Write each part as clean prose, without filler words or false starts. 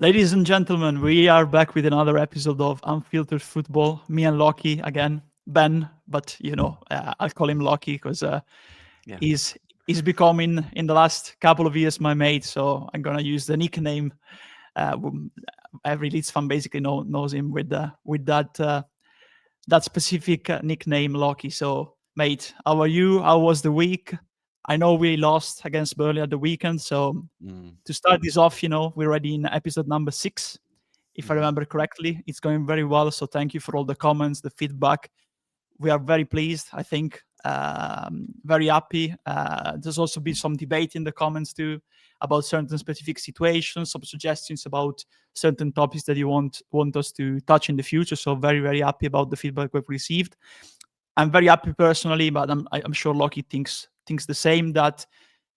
Ladies and gentlemen, we are back with another episode of Unfiltered Football. Me and Loki again, Ben, but I'll call him Loki because Yeah. he's becoming in the last couple of years my mate. So I'm gonna use the nickname. Every Leeds fan basically knows him with that specific nickname, Loki. So, mate, how are you? How was the week? I know we lost against Burnley at the weekend, so Mm. to start this off, we're already in episode number 6, if I Mhm. remember correctly. It's going very well. So thank you for all the comments, the feedback. We are very pleased, I think. Very happy. There's also been some debate in the comments too about certain specific situations, some suggestions about certain topics that you want us to touch in the future. So very, very happy about the feedback we've received. I'm very happy personally, but I'm sure Loki thinks the same, that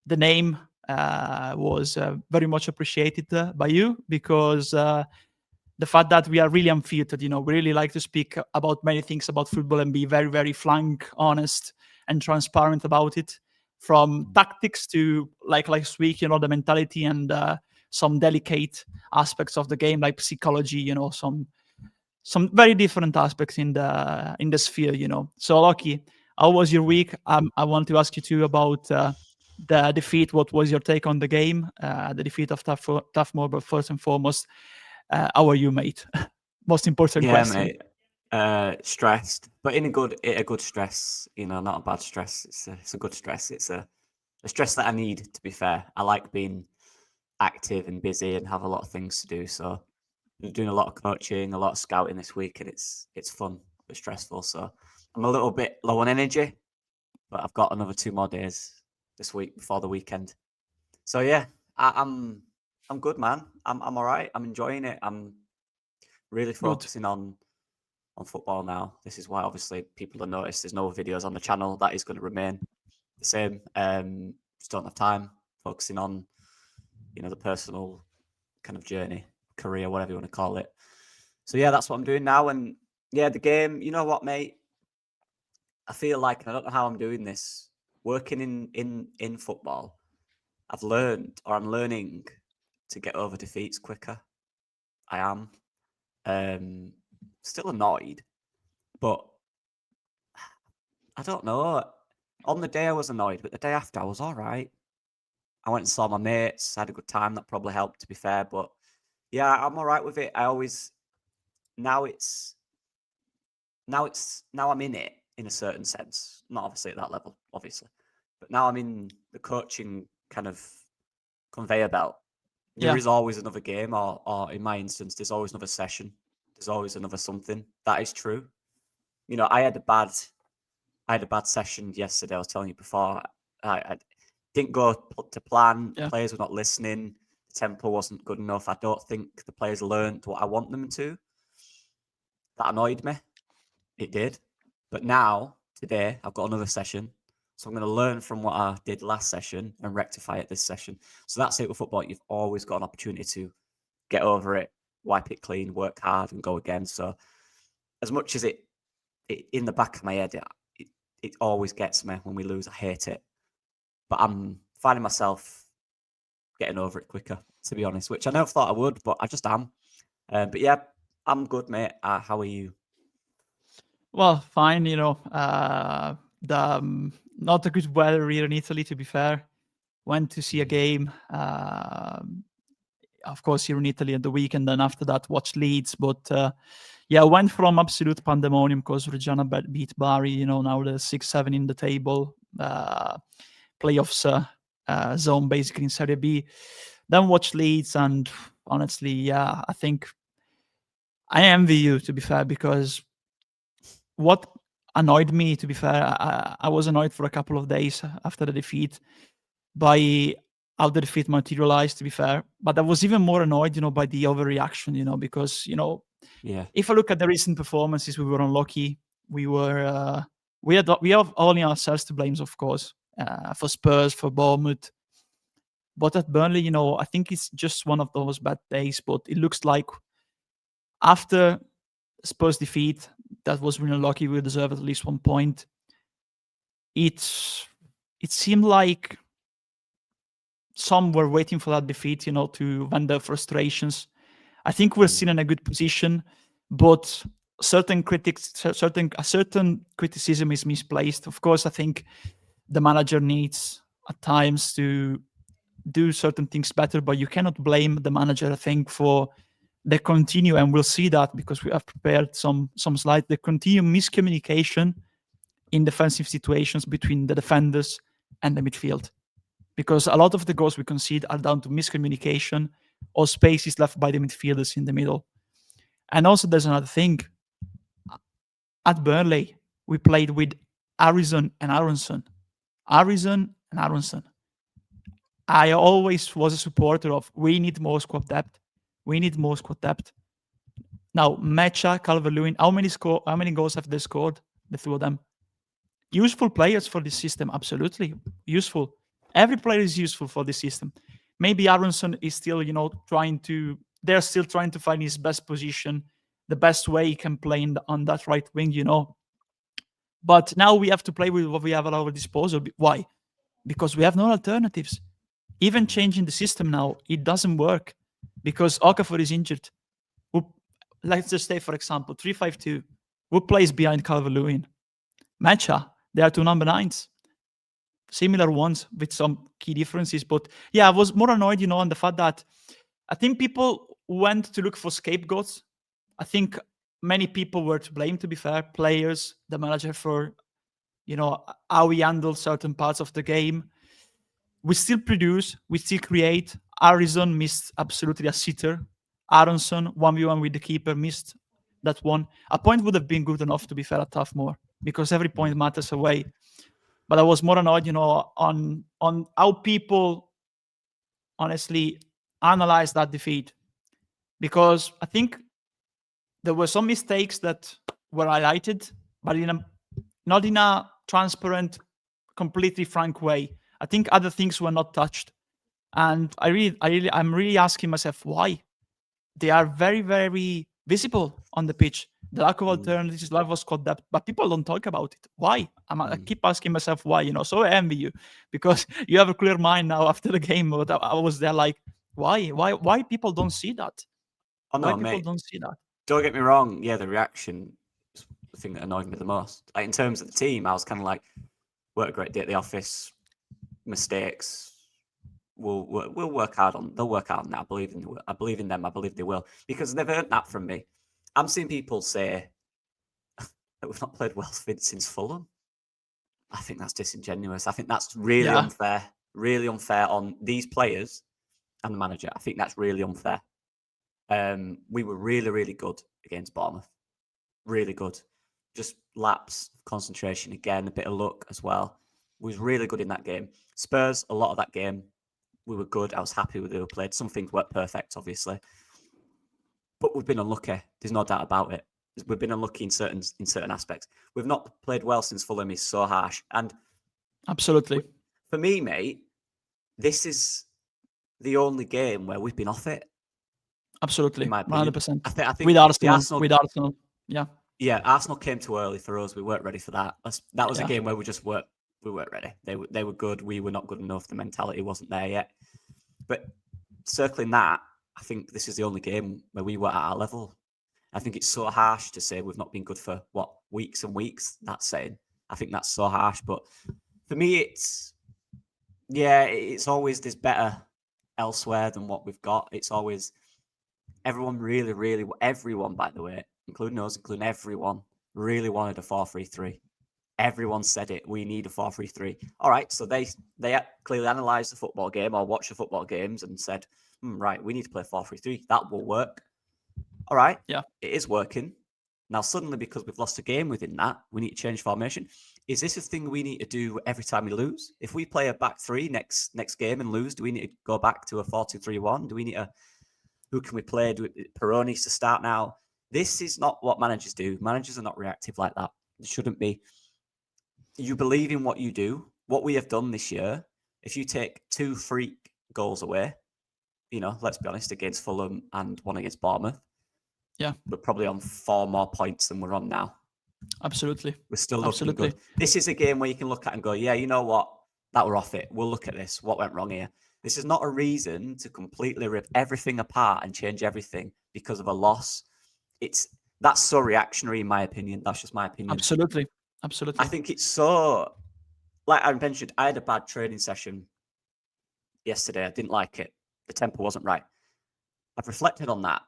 the name was very much appreciated by you, because the fact that we are really unfiltered, we really like to speak about many things about football and be very, very frank, honest, and transparent about it, from tactics to like last week, the mentality and some delicate aspects of the game, like psychology, some very different aspects in the sphere. So, Lucky, how was your week? I want to ask you too about the defeat. What was your take on the game, the defeat of Tough More? But first and foremost, how are you, mate? Most important Yeah, question. mate. Stressed, but in a good stress. Not a bad stress. It's a good stress. It's a stress that I need. To be fair, I like being active and busy and have a lot of things to do. So I'm doing a lot of coaching, a lot of scouting this week, and it's fun but stressful. So I'm a little bit low on energy, but I've got another 2 more days this week before the weekend. So yeah, I'm good, man. I'm all right. I'm enjoying it. I'm really Good. focusing on football now. This is why obviously people have noticed there's no videos on the channel. That is going to remain the same. Just don't have time focusing on the personal kind of journey, career, whatever you want to call it. So yeah, that's what I'm doing now. And yeah, the game. You know what, mate? I feel like, and I don't know how I'm doing this. Working in football, I've learned, or I'm learning, to get over defeats quicker. I am. Still annoyed, but I don't know. On the day I was annoyed, but the day after I was all right. I went and saw my mates, had a good time. That probably helped, to be fair. But yeah, I'm all right with it. I always now it's now I'm in it in a certain sense. Not obviously at that level, obviously, but now I'm in the coaching kind of conveyor belt. There Yeah. is always another game, or in my instance, there's always another session. There's always another something. That is true. I had a bad session yesterday. I was telling you before. I didn't go to plan. Yeah. Players were not listening. The tempo wasn't good enough. I don't think the players learned what I want them to. That annoyed me. It did. But now, today, I've got another session. So I'm going to learn from what I did last session and rectify it this session. So that's it with football. You've always got an opportunity to get over it, wipe it clean, work hard, and go again. So as much as it in the back of my head, it always gets me when we lose. I hate it. But I'm finding myself getting over it quicker, to be honest, which I never thought I would, but I just am. But yeah, I'm good, mate. How are you? Well, fine. The not a good weather here in Italy, to be fair. Went to see a game. Of course, here in Italy at the weekend, and after that, watched Leeds. But yeah, went from absolute pandemonium because Reggiana beat Bari. Now the 6-7 in the table, playoffs zone basically in Serie B. Then watched Leeds, and honestly, yeah, I think I envy you, to be fair, because what annoyed me, to be fair, I was annoyed for a couple of days after the defeat by how the defeat materialized, to be fair. But I was even more annoyed, by the overreaction, because, Yeah. if I look at the recent performances, we were unlucky. We have only ourselves to blame, of course, for Spurs, for Bournemouth. But at Burnley, I think it's just one of those bad days. But it looks like after Spurs defeat, that was really unlucky. We deserved at least 1 point. It seemed like some were waiting for that defeat, to vent their frustrations. I think we're still in a good position, but certain criticism is misplaced. Of course, I think the manager needs at times to do certain things better, but you cannot blame the manager, I think, for the continue, and we'll see that because we have prepared some slides, the continued miscommunication in defensive situations between the defenders and the midfield. Because a lot of the goals we concede are down to miscommunication or spaces left by the midfielders in the middle. And also there's another thing. At Burnley, we played with Harrison and Aronson. I always was a supporter of we need more squad depth. Now, Mecha, Calvert-Lewin, how many goals have they scored? The two of them. Useful players for this system, absolutely useful. Every player is useful for this system. Maybe Aronson is still, they're still trying to find his best position, the best way he can play on that right wing, But now we have to play with what we have at our disposal. Why? Because we have no alternatives. Even changing the system now, it doesn't work because Okafor is injured. Let's just say, for example, 3-5-2. Who plays behind Calvert-Lewin? Mecha. They are two number 9s. Similar ones with some key differences. But yeah, I was more annoyed, on the fact that I think people went to look for scapegoats. I think many people were to blame, to be fair. Players, the manager for, how we handle certain parts of the game. We still produce, we still create. Harrison missed absolutely a sitter. Aronson, 1v1 with the keeper, missed that one. A point would have been good enough, to be fair, at Toughmore, because every point matters away. But I was more annoyed, on how people honestly analyze that defeat. Because I think there were some mistakes that were highlighted, but not in a transparent, completely frank way. I think other things were not touched. And I'm really asking myself why. They are very, very visible on the pitch. The lack of alternatives, lack of squad depth, but people don't talk about it. Why? I keep asking myself why. So I envy you because you have a clear mind now after the game. But I was there like, why? Why people don't see that? Oh no, why people mate. don't see that? Don't get me wrong. Yeah, the reaction is the thing that annoyed me the most. Like in terms of the team, I was kind of like, work a great day at the office. Mistakes. We'll work hard on. They'll work hard on that. I believe in them. I believe they will because they've earned that from me. I'm seeing people say that we've not played well since Fulham. I think that's disingenuous. I think that's really unfair. Really unfair on these players and the manager. I think that's really unfair. We were really, really good against Bournemouth. Really good. Just lapse of concentration again, a bit of luck as well. We was really good in that game. Spurs, a lot of that game, we were good. I was happy with who we played. Some things weren't perfect, obviously. But we've been unlucky. There's no doubt about it. We've been unlucky in certain aspects. We've not played well since Fulham is so harsh. And absolutely. For me, mate, this is the only game where we've been off it. Absolutely. In my opinion. 100%. I think with Arsenal. Yeah. Yeah, Arsenal came too early for us. We weren't ready for that. That was a game where we weren't ready. They were good. We were not good enough. The mentality wasn't there yet. But circling that, I think this is the only game where we were at our level. I think it's so harsh to say we've not been good for, weeks and weeks. That's saying. I think that's so harsh. But for me, it's always there's better elsewhere than what we've got. It's always everyone everyone, by the way, including us, including everyone, really wanted a 4-3-3. Everyone said it. We need a 4-3-3. All right, so they clearly analysed the football game or watched the football games and said, right, we need to play 4-3-3. That will work. All right, yeah, it is working. Now, suddenly, because we've lost a game within that, we need to change formation. Is this a thing we need to do every time we lose? If we play a back three next game and lose, do we need to go back to a 4-2-3-1? Do we need to... Who can we play? Do Peroni needs to start now? This is not what managers do. Managers are not reactive like that. It shouldn't be. You believe in what you do. What we have done this year, if you take 2 freak goals away, let's be honest, against Fulham and one against Bournemouth, we're probably on 4 more points than we're on now. Absolutely. We're still looking good. This is a game where you can look at and go, yeah, you know what? That we're off it. We'll look at this. What went wrong here? This is not a reason to completely rip everything apart and change everything because of a loss. That's so reactionary, in my opinion. That's just my opinion. Absolutely. I think it's so, like I mentioned, I had a bad training session yesterday. I didn't like it. The tempo wasn't right. I've reflected on that.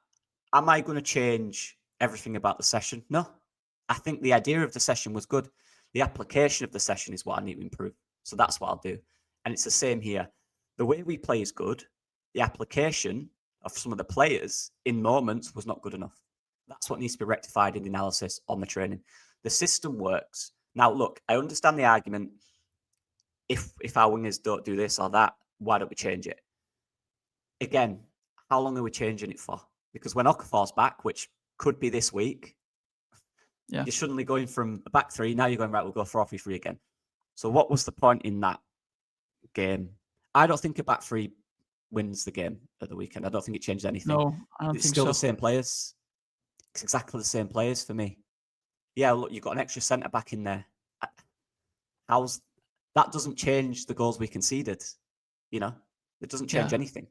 Am I going to change everything about the session? No. I think the idea of the session was good. The application of the session is what I need to improve. So that's what I'll do. And it's the same here. The way we play is good. The application of some of the players in moments was not good enough. That's what needs to be rectified in the analysis on the training. The system works. Now, look, I understand the argument. If our wingers don't do this or that, why don't we change it? Again, how long are we changing it for? Because when Okafor's back, which could be this week, you're suddenly going from a back three. Now you're going, right, we'll go 4-3-3 again. So what was the point in that game? I don't think a back three wins the game at the weekend. I don't think it changes anything. No, I don't think so. It's still the same players. It's exactly the same players for me. Yeah, look, you've got an extra centre back in there. That doesn't change the goals we conceded. You know, it doesn't change anything.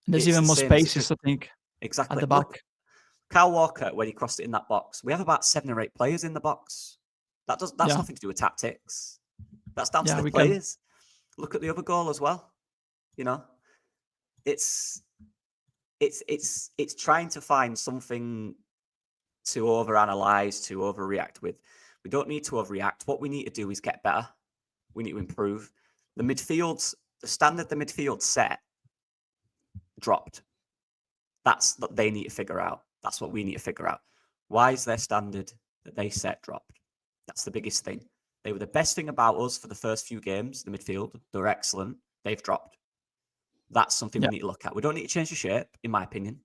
And there's even more spaces, I think. Exactly. At the back. Look, Kyle Walker, when he crossed it in that box, we have about 7 or 8 players in the box. That's nothing to do with tactics. That's down to the players. Look at the other goal as well. You know, it's trying to find something to overanalyze, to overreact with. We don't need to overreact. What we need to do is get better. We need to improve. The standard the midfield set dropped. That's what they need to figure out. That's what we need to figure out. Why is their standard that they set dropped? That's the biggest thing. They were the best thing about us for the first few games, the midfield. They were excellent. They've dropped. That's something we need to look at. We don't need to change the shape, in my opinion.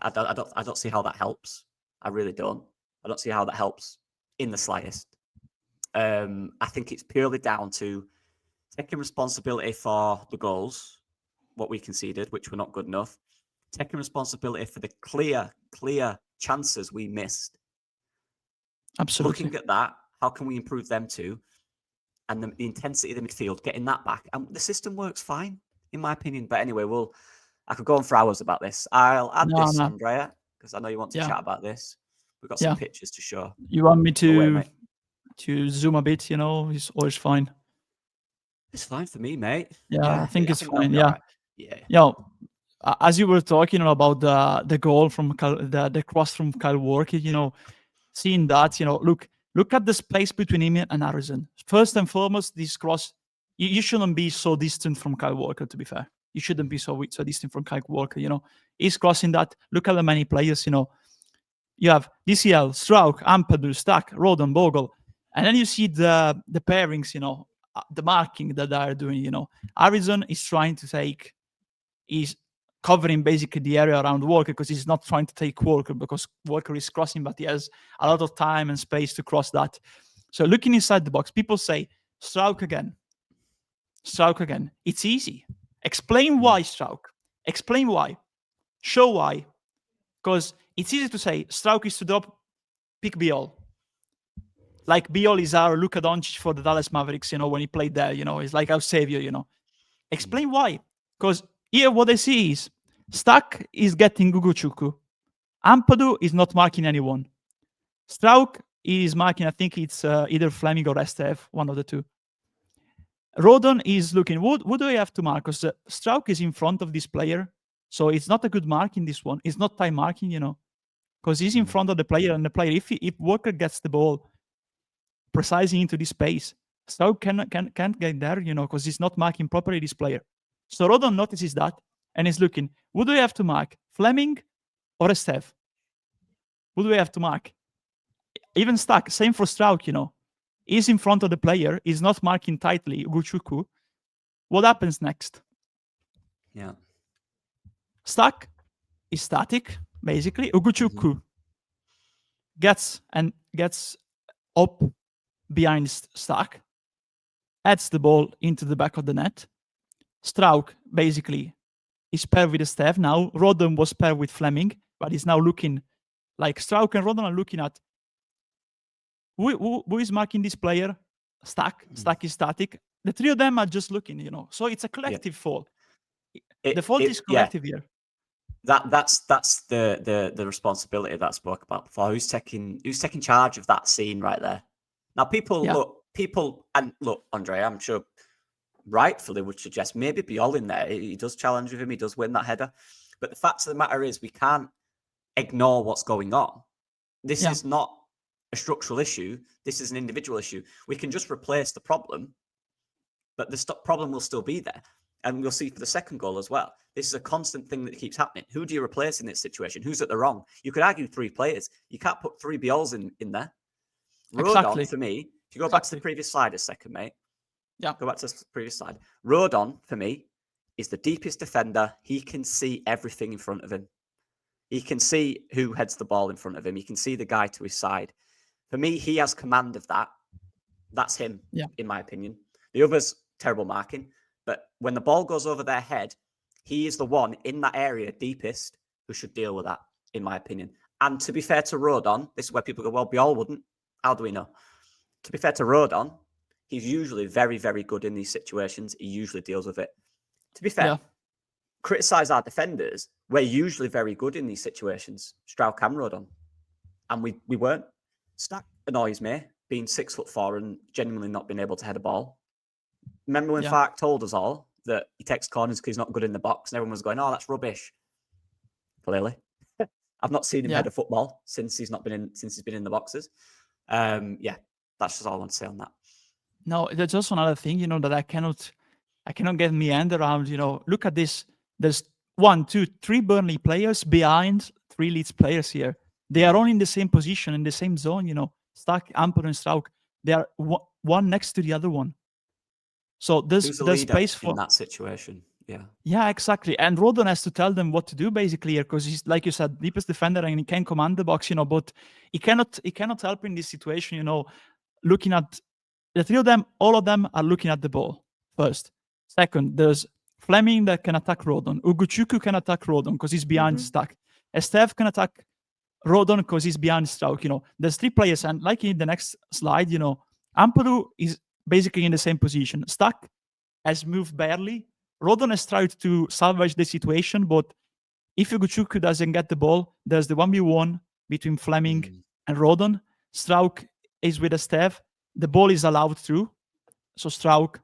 I don't see how that helps. I really don't. I don't see how that helps in the slightest. I think it's purely down to taking responsibility for the goals, what we conceded, which were not good enough. Taking responsibility for the clear chances we missed. Absolutely. Looking at that, how can we improve them too? And the intensity of the midfield, getting that back. And the system works fine, in my opinion. But anyway, I could go on for hours about this. I'll add this, Andrea, because I know you want to chat about this. We've got some pictures to show. You want me to zoom a bit, it's always fine. It's fine for me, mate. Yeah, I think it's fine. Right. Yeah. As you were talking about the goal from the cross from Kyle Walker, seeing that, look at the space between him and Harrison. First and foremost, this cross, you shouldn't be so distant from Kyle Walker, to be fair. You shouldn't be so distant from Kyle Walker, He's crossing that. Look at the many players, You have DCL, Struijk, Ampadu, Stack, Rodon, Bogle. And then you see the pairings, the marking that they are doing, Harrison is trying to he's covering basically the area around Walker because he's not trying to take Walker because Walker is crossing, but he has a lot of time and space to cross that. So looking inside the box, people say, Struijk again. It's easy. Explain why, Struijk. Explain why. Show why. Because it's easy to say, Struijk is to drop, pick Bijol. Like Bijol is our Luka Doncic for the Dallas Mavericks, when he played there, he's like our savior, Explain why. Because here what I see is Stack is getting Guguchuku. Ampadu is not marking anyone. Struijk is marking, I think it's either Fleming or Estev, one of the two. Rodon is looking, what do I have to mark? Because Struijk is in front of this player, so it's not a good mark in this one. It's not time marking, because he's in front of the player, and the player, if Walker gets the ball precisely into this space, Struijk can't get there, because he's not marking properly this player. So Rodon notices that, and is looking, who do I have to mark? Fleming or Estev? Who do I have to mark? Even Stack, same for Struijk, He's in front of the player, he's not marking tightly, Ugochukwu. What happens next? Yeah. Stack is static, basically. Ugochukwu gets up behind Stack, adds the ball into the back of the net. Struijk basically is paired with Estev now. Rodon was paired with Fleming, but he's now looking like Struijk and Rodon are looking at who is marking this player? Stack. Stack is static. The three of them are just looking, So it's a collective fall. The fault is collective here. That's the responsibility that I spoke about before. Who's taking charge of that scene right there? Now, people, Andre, I'm sure rightfully would suggest maybe Bijol in there. He does challenge with him. He does win that header. But the fact of the matter is, we can't ignore what's going on. This is not a structural issue. This is an individual issue. We can just replace the problem, but the problem will still be there. And we'll see for the second goal as well. This is a constant thing that keeps happening. Who do you replace in this situation? Who's at the wrong? You could argue 3 players. You can't put 3 Bijols in there. Rodon, for me, if you go back to the previous slide a second, mate. Yeah. Go back to the previous slide. Rodon, for me, is the deepest defender. He can see everything in front of him. He can see who heads the ball in front of him. He can see the guy to his side. For me, he has command of that. That's him, in my opinion. The others, terrible marking. But when the ball goes over their head, he is the one in that area deepest who should deal with that, in my opinion. And to be fair to Rodon, this is where people go, well, Bijol wouldn't. How do we know? To be fair to Rodon, he's usually very, very good in these situations. He usually deals with it. To be fair, criticise our defenders. We're usually very good in these situations. Struijk and Rodon. And we weren't. Stack annoys me, being 6'4" and genuinely not being able to head a ball. Remember when Farke told us all that he takes corners because he's not good in the box, and everyone was going, "Oh, that's rubbish." Clearly, I've not seen him head a football since he's been in the boxes. That's just all I want to say on that. No, there's also another thing, that I cannot get my hand around. Look at this. There's 1, 2, 3 Burnley players behind 3 Leeds players here. They are all in the same position, in the same zone. Struijk, Amper, and Struijk. They are one next to the other one. So there's space for in that situation. Yeah, exactly. And Rodon has to tell them what to do basically here, because he's, like you said, deepest defender and he can command the box, but he cannot help in this situation, looking at the 3 of them, all of them are looking at the ball first. Second, there's Fleming that can attack Rodon. Ugochukwu can attack Rodon because he's behind Struijk. Esteve can attack Rodon because he's behind Struijk. There's 3 players, and like in the next slide, Ampadu is basically in the same position. Struijk has moved barely. Rodon has tried to salvage the situation, but if Ugochukwu doesn't get the ball, there's the 1v1 between Fleming and Rodon. Struijk is with Esteve. The ball is allowed through. So Struijk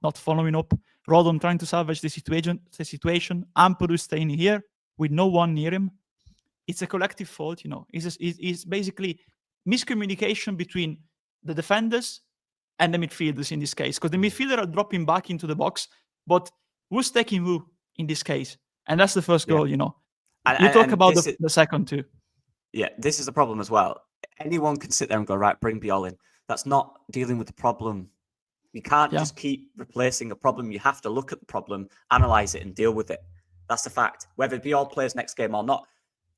not following up. Rodon trying to salvage the situation. Ampadu staying here with no one near him. It's a collective fault, It's basically miscommunication between the defenders and the midfielders in this case, because the midfielders are dropping back into the box, but who's taking who in this case? And that's the first goal, You talk about the second too. Yeah, this is the problem as well. Anyone can sit there and go, right, bring Bijol in. That's not dealing with the problem. You can't just keep replacing a problem. You have to look at the problem, analyze it, and deal with it. That's the fact. Whether Bijol plays next game or not,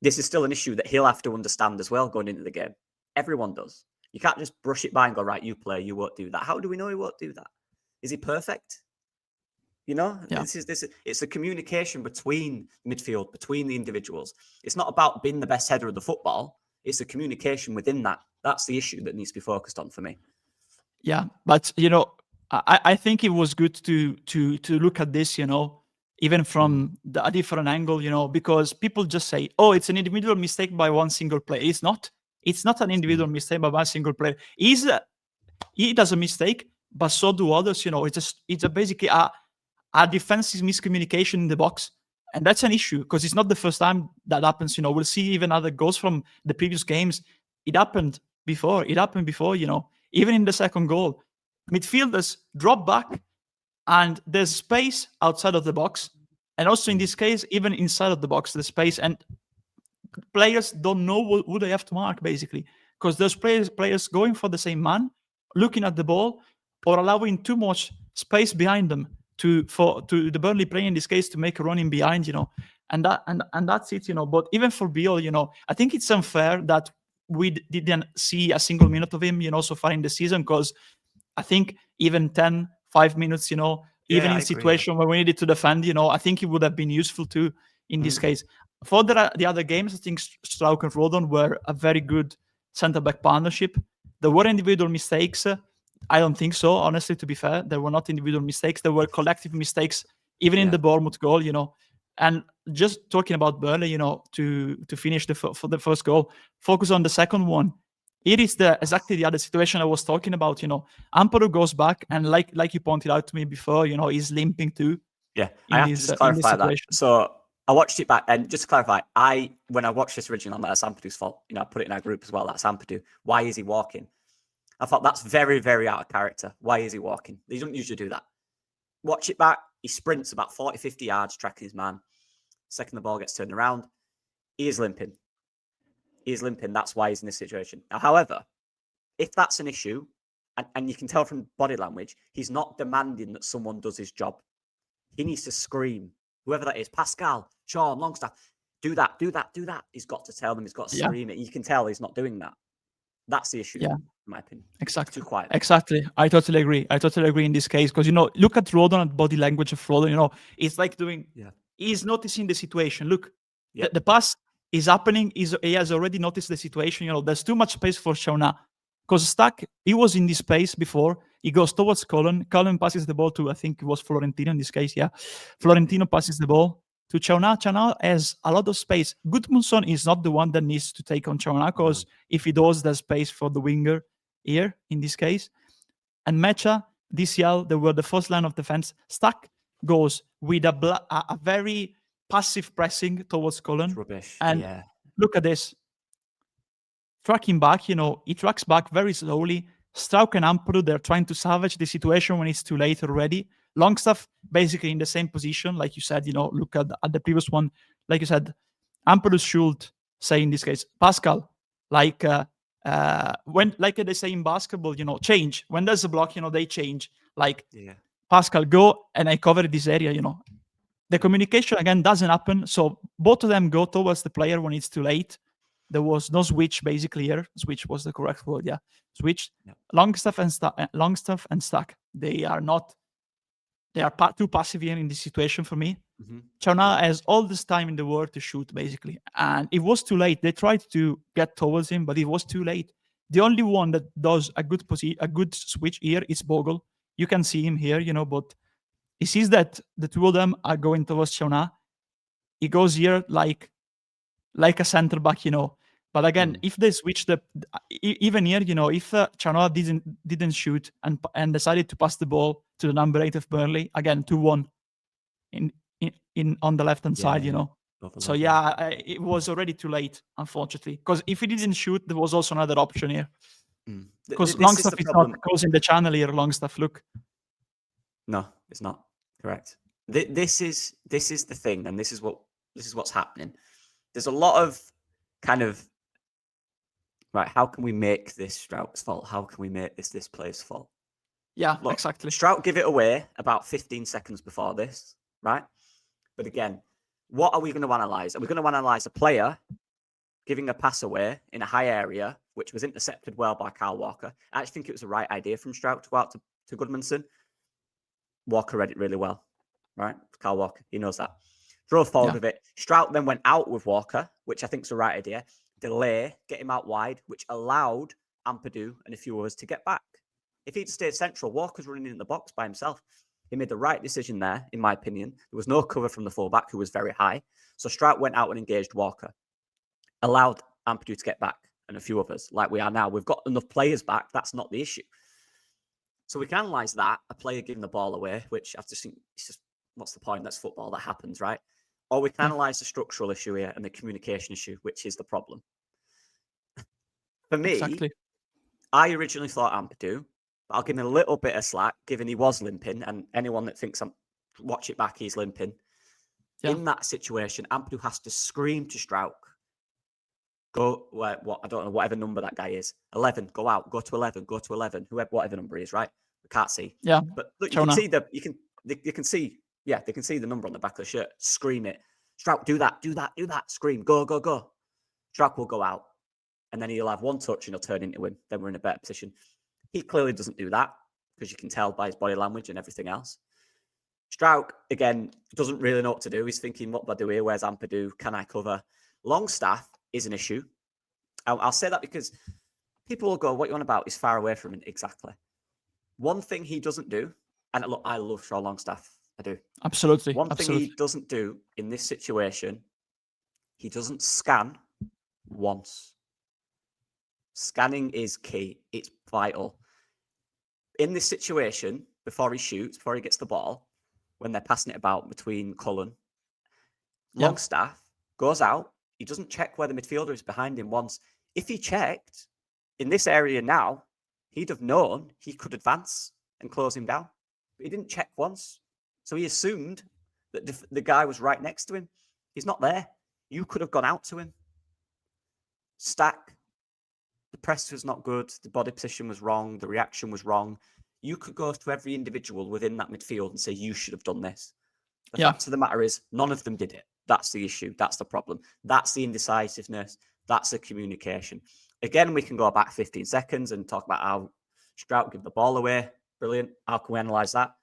this is still an issue that he'll have to understand as well going into the game. Everyone does. You can't just brush it by and go, right, you play, you won't do that. How do we know he won't do that? Is he perfect? It's the communication between midfield, between the individuals. It's not about being the best header of the football. It's the communication within that. That's the issue that needs to be focused on for me. Yeah, but I think it was good to look at this, even from a different angle, because people just say, oh, it's an individual mistake by one single player. It's not. It's not an individual mistake by one single player. He does a mistake, but so do others. It's basically a defensive miscommunication in the box, and that's an issue because it's not the first time that happens. We'll see even other goals from the previous games. It happened before. Even in the second goal, midfielders drop back, and there's space outside of the box, and also in this case, even inside of the box, there's space, and players don't know who they have to mark basically, because there's players going for the same man, looking at the ball, or allowing too much space behind them to the Burnley player in this case to make a run in behind, and that's it, But even for Bijol, I think it's unfair that we didn't see a single minute of him, so far in the season, because I think even 5 minutes, even in situation where we needed to defend, I think it would have been useful too in this case. For the other games, I think Struijk and Rodon were a very good centre-back partnership. There were individual mistakes. I don't think so, honestly, to be fair. There were not individual mistakes. There were collective mistakes even in Yeah. the Bournemouth goal, And just talking about Burnley, to finish for the first goal, focus on the second one. It is exactly the other situation I was talking about. Ampadu goes back, and like you pointed out to me before, he's limping too. Yeah, I have to just clarify that. So I watched it back, and just to clarify, when I watched this originally, I'm like, that's Ampadu's fault. I put it in our group as well. That's Ampadu. Why is he walking? I thought that's very, very out of character. Why is he walking? He doesn't usually do that. Watch it back. He sprints about 40, 50 yards, tracking his man. Second the ball gets turned around, he is limping. That's why he's in this situation. Now, however, if that's an issue, and you can tell from body language, he's not demanding that someone does his job. He needs to scream, whoever that is, Pascal, Sean, Longstaff, do that, do that, do that. He's got to tell them, he's got to scream it. You can tell he's not doing that. That's the issue, in my opinion. Exactly. Too quiet. Exactly. I totally agree in this case, because, look at Rodon and body language of Rodon, it's like doing, he's noticing the situation. Look, the pass is happening. He has already noticed the situation. There's too much space for Shauna. Because Stack, he was in this space before. He goes towards Cullen. Cullen passes the ball to, I think it was Florentino in this case, Florentino passes the ball to Chauna. Chauna has a lot of space. Gudmundsson is not the one that needs to take on Chauna, because if he does, there's space for the winger here in this case. And Mecha, DCL, they were the first line of defense. Stack goes with a very passive pressing towards Cullen. Rubbish. And look at this. Tracking back, he tracks back very slowly. Struijk and Ampadu, they're trying to salvage the situation when it's too late already. Longstaff basically in the same position, like you said, look at the previous one. Like you said, Ampadu should say in this case, Pascal, when like they say in basketball, change. When there's a block, they change. Pascal, go and I cover this area, The communication again doesn't happen. So both of them go towards the player when it's too late. There was no switch basically here. Switch was the correct word, Switch. Yep. Longstaff and Stack. They are too passive here in this situation for me. Chauna has all this time in the world to shoot, basically. And it was too late. They tried to get towards him, but it was too late. The only one that does a good switch here is Bogle. You can see him here, but he sees that the two of them are going towards Chauna. He goes here like a center back, But again, if they switch even here, if Chanoa didn't shoot and decided to pass the ball to the number 8 of Burnley, again 2-1 in on the left hand side, So it was already too late, unfortunately. Because if he didn't shoot, there was also another option here. Because Longstaff is not closing the channel here. Longstaff, look. No, it's not correct. This is the thing, and this is what's happening. There's a lot of kind of how can we make this Struijk's fault? How can we make this player's fault? Yeah, exactly. Struijk give it away about 15 seconds before this, right? But again, what are we going to analyze? Are we going to analyze a player giving a pass away in a high area, which was intercepted well by Kyle Walker? I actually think it was the right idea from Struijk to go out to Gudmundsson. Walker read it really well, right? Kyle Walker, he knows that. Drove forward with it. Struijk then went out with Walker, which I think is the right idea. Delay, get him out wide, which allowed Ampadu and a few others to get back. If he'd stayed central, Walker's running in the box by himself. He made the right decision there, in my opinion. There was no cover from the fullback, who was very high. So Struijk went out and engaged Walker. Allowed Ampadu to get back and a few others, like we are now. We've got enough players back. That's not the issue. So we can analyse that, a player giving the ball away, which I just think, it's just, what's the point? That's football. That happens, right? Or we can analyse the structural issue here and the communication issue, which is the problem. For me, I originally thought Ampadu, but I'll give him a little bit of slack, given he was limping, and anyone that thinks watch it back, he's limping. Yeah. In that situation, Ampadu has to scream to Struijk, go, I don't know, whatever number that guy is. 11, go out, go to 11, whatever number he is, right? We can't see. Yeah. But look, you can see they can see the number on the back of the shirt. Scream it. Struijk, do that. Scream, go. Struijk will go out. And then he'll have one touch and he'll turn into him. Then we're in a better position. He clearly doesn't do that, because you can tell by his body language and everything else. Struijk, again, doesn't really know what to do. He's thinking, what do I do here? Where's Ampadu? Can I cover? Longstaff is an issue. I'll say that because people will go, what you on about? He's far away from him. Exactly. One thing he doesn't do, and look, I love Sean Longstaff I do. Absolutely. One thing Absolutely. he doesn't do in this situation, he doesn't scan once. Scanning is key. It's vital. In this situation, before he shoots, before he gets the ball, when they're passing it about between Cullen, Yeah. Longstaff goes out. He doesn't check where the midfielder is behind him once. If he checked in this area now, he'd have known he could advance and close him down. But he didn't check once. So he assumed that the guy was right next to him. He's not there. You could have gone out to him. Stack. The press was not good. The body position was wrong. The reaction was wrong. You could go to every individual within that midfield and say, you should have done this. The fact of the matter is, none of them did it. That's the issue. That's the problem. That's the indecisiveness. That's the communication. Again, we can go back 15 seconds and talk about how Struijk gave the ball away. Brilliant. How can we analyse that?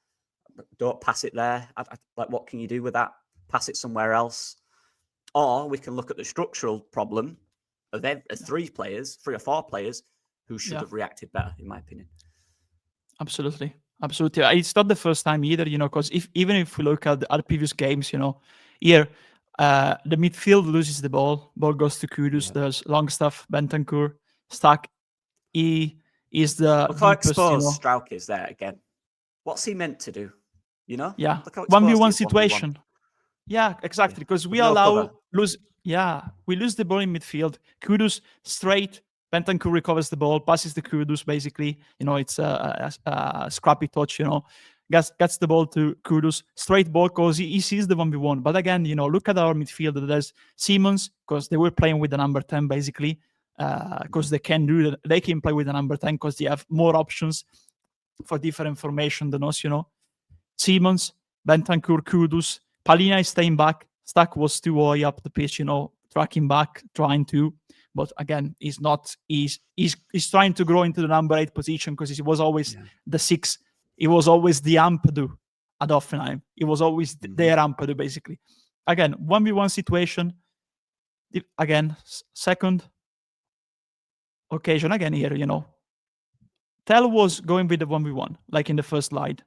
Don't pass it there. Like, what can you do with that? Pass it somewhere else. Or we can look at the structural problem of three or four players who should have reacted better, in my opinion. Absolutely. Absolutely. It's not the first time either, because even if we look at the other previous games, here, the midfield loses the ball goes to Kudus, there's Longstaff, Bentancur, Stack. He is the Look how deepest, exposed Struijk is there again. What's he meant to do? Yeah. Look how exposed 1v1 he is, situation. 1v1. Yeah, exactly. Because we With no lose the ball in midfield. Kudus straight. Bentancur recovers the ball, passes the Kudus. Basically, it's a scrappy touch. Gets the ball to Kudus. Straight ball because he sees the 1v1. But again, look at our midfield. There's Simmons because they were playing with the number 10 basically. Because they can do that. They can play with the number 10 because they have more options for different formation than us. Simmons, Bentancur, Kudus. Palina is staying back. Stack was too high up the pitch, tracking back, trying to. But again, he's not. He's trying to grow into the number 8 position because he was always the 6. He was always the Ampadu at Hoffenheim. He was always their Ampadu, basically. Again, 1v1 situation. Again, second occasion again here, Tell was going with the 1v1, like in the first slide.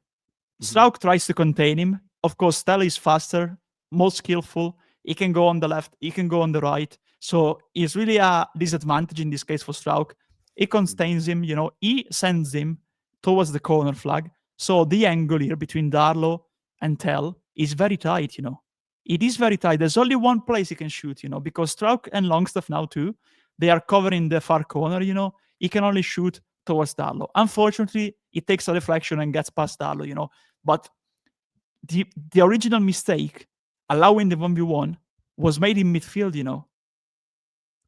Struijk tries to contain him. Of course, Tell is faster, more skillful. He can go on the left, he can go on the right. So it's really a disadvantage in this case for Struijk. He contains him, he sends him towards the corner flag. So the angle here between Darlow and Tell is very tight, It is very tight. There's only one place he can shoot, because Struijk and Longstaff now too, they are covering the far corner, He can only shoot towards Darlow. Unfortunately, it takes a deflection and gets past Darlow, But the original mistake, allowing the 1v1, was made in midfield,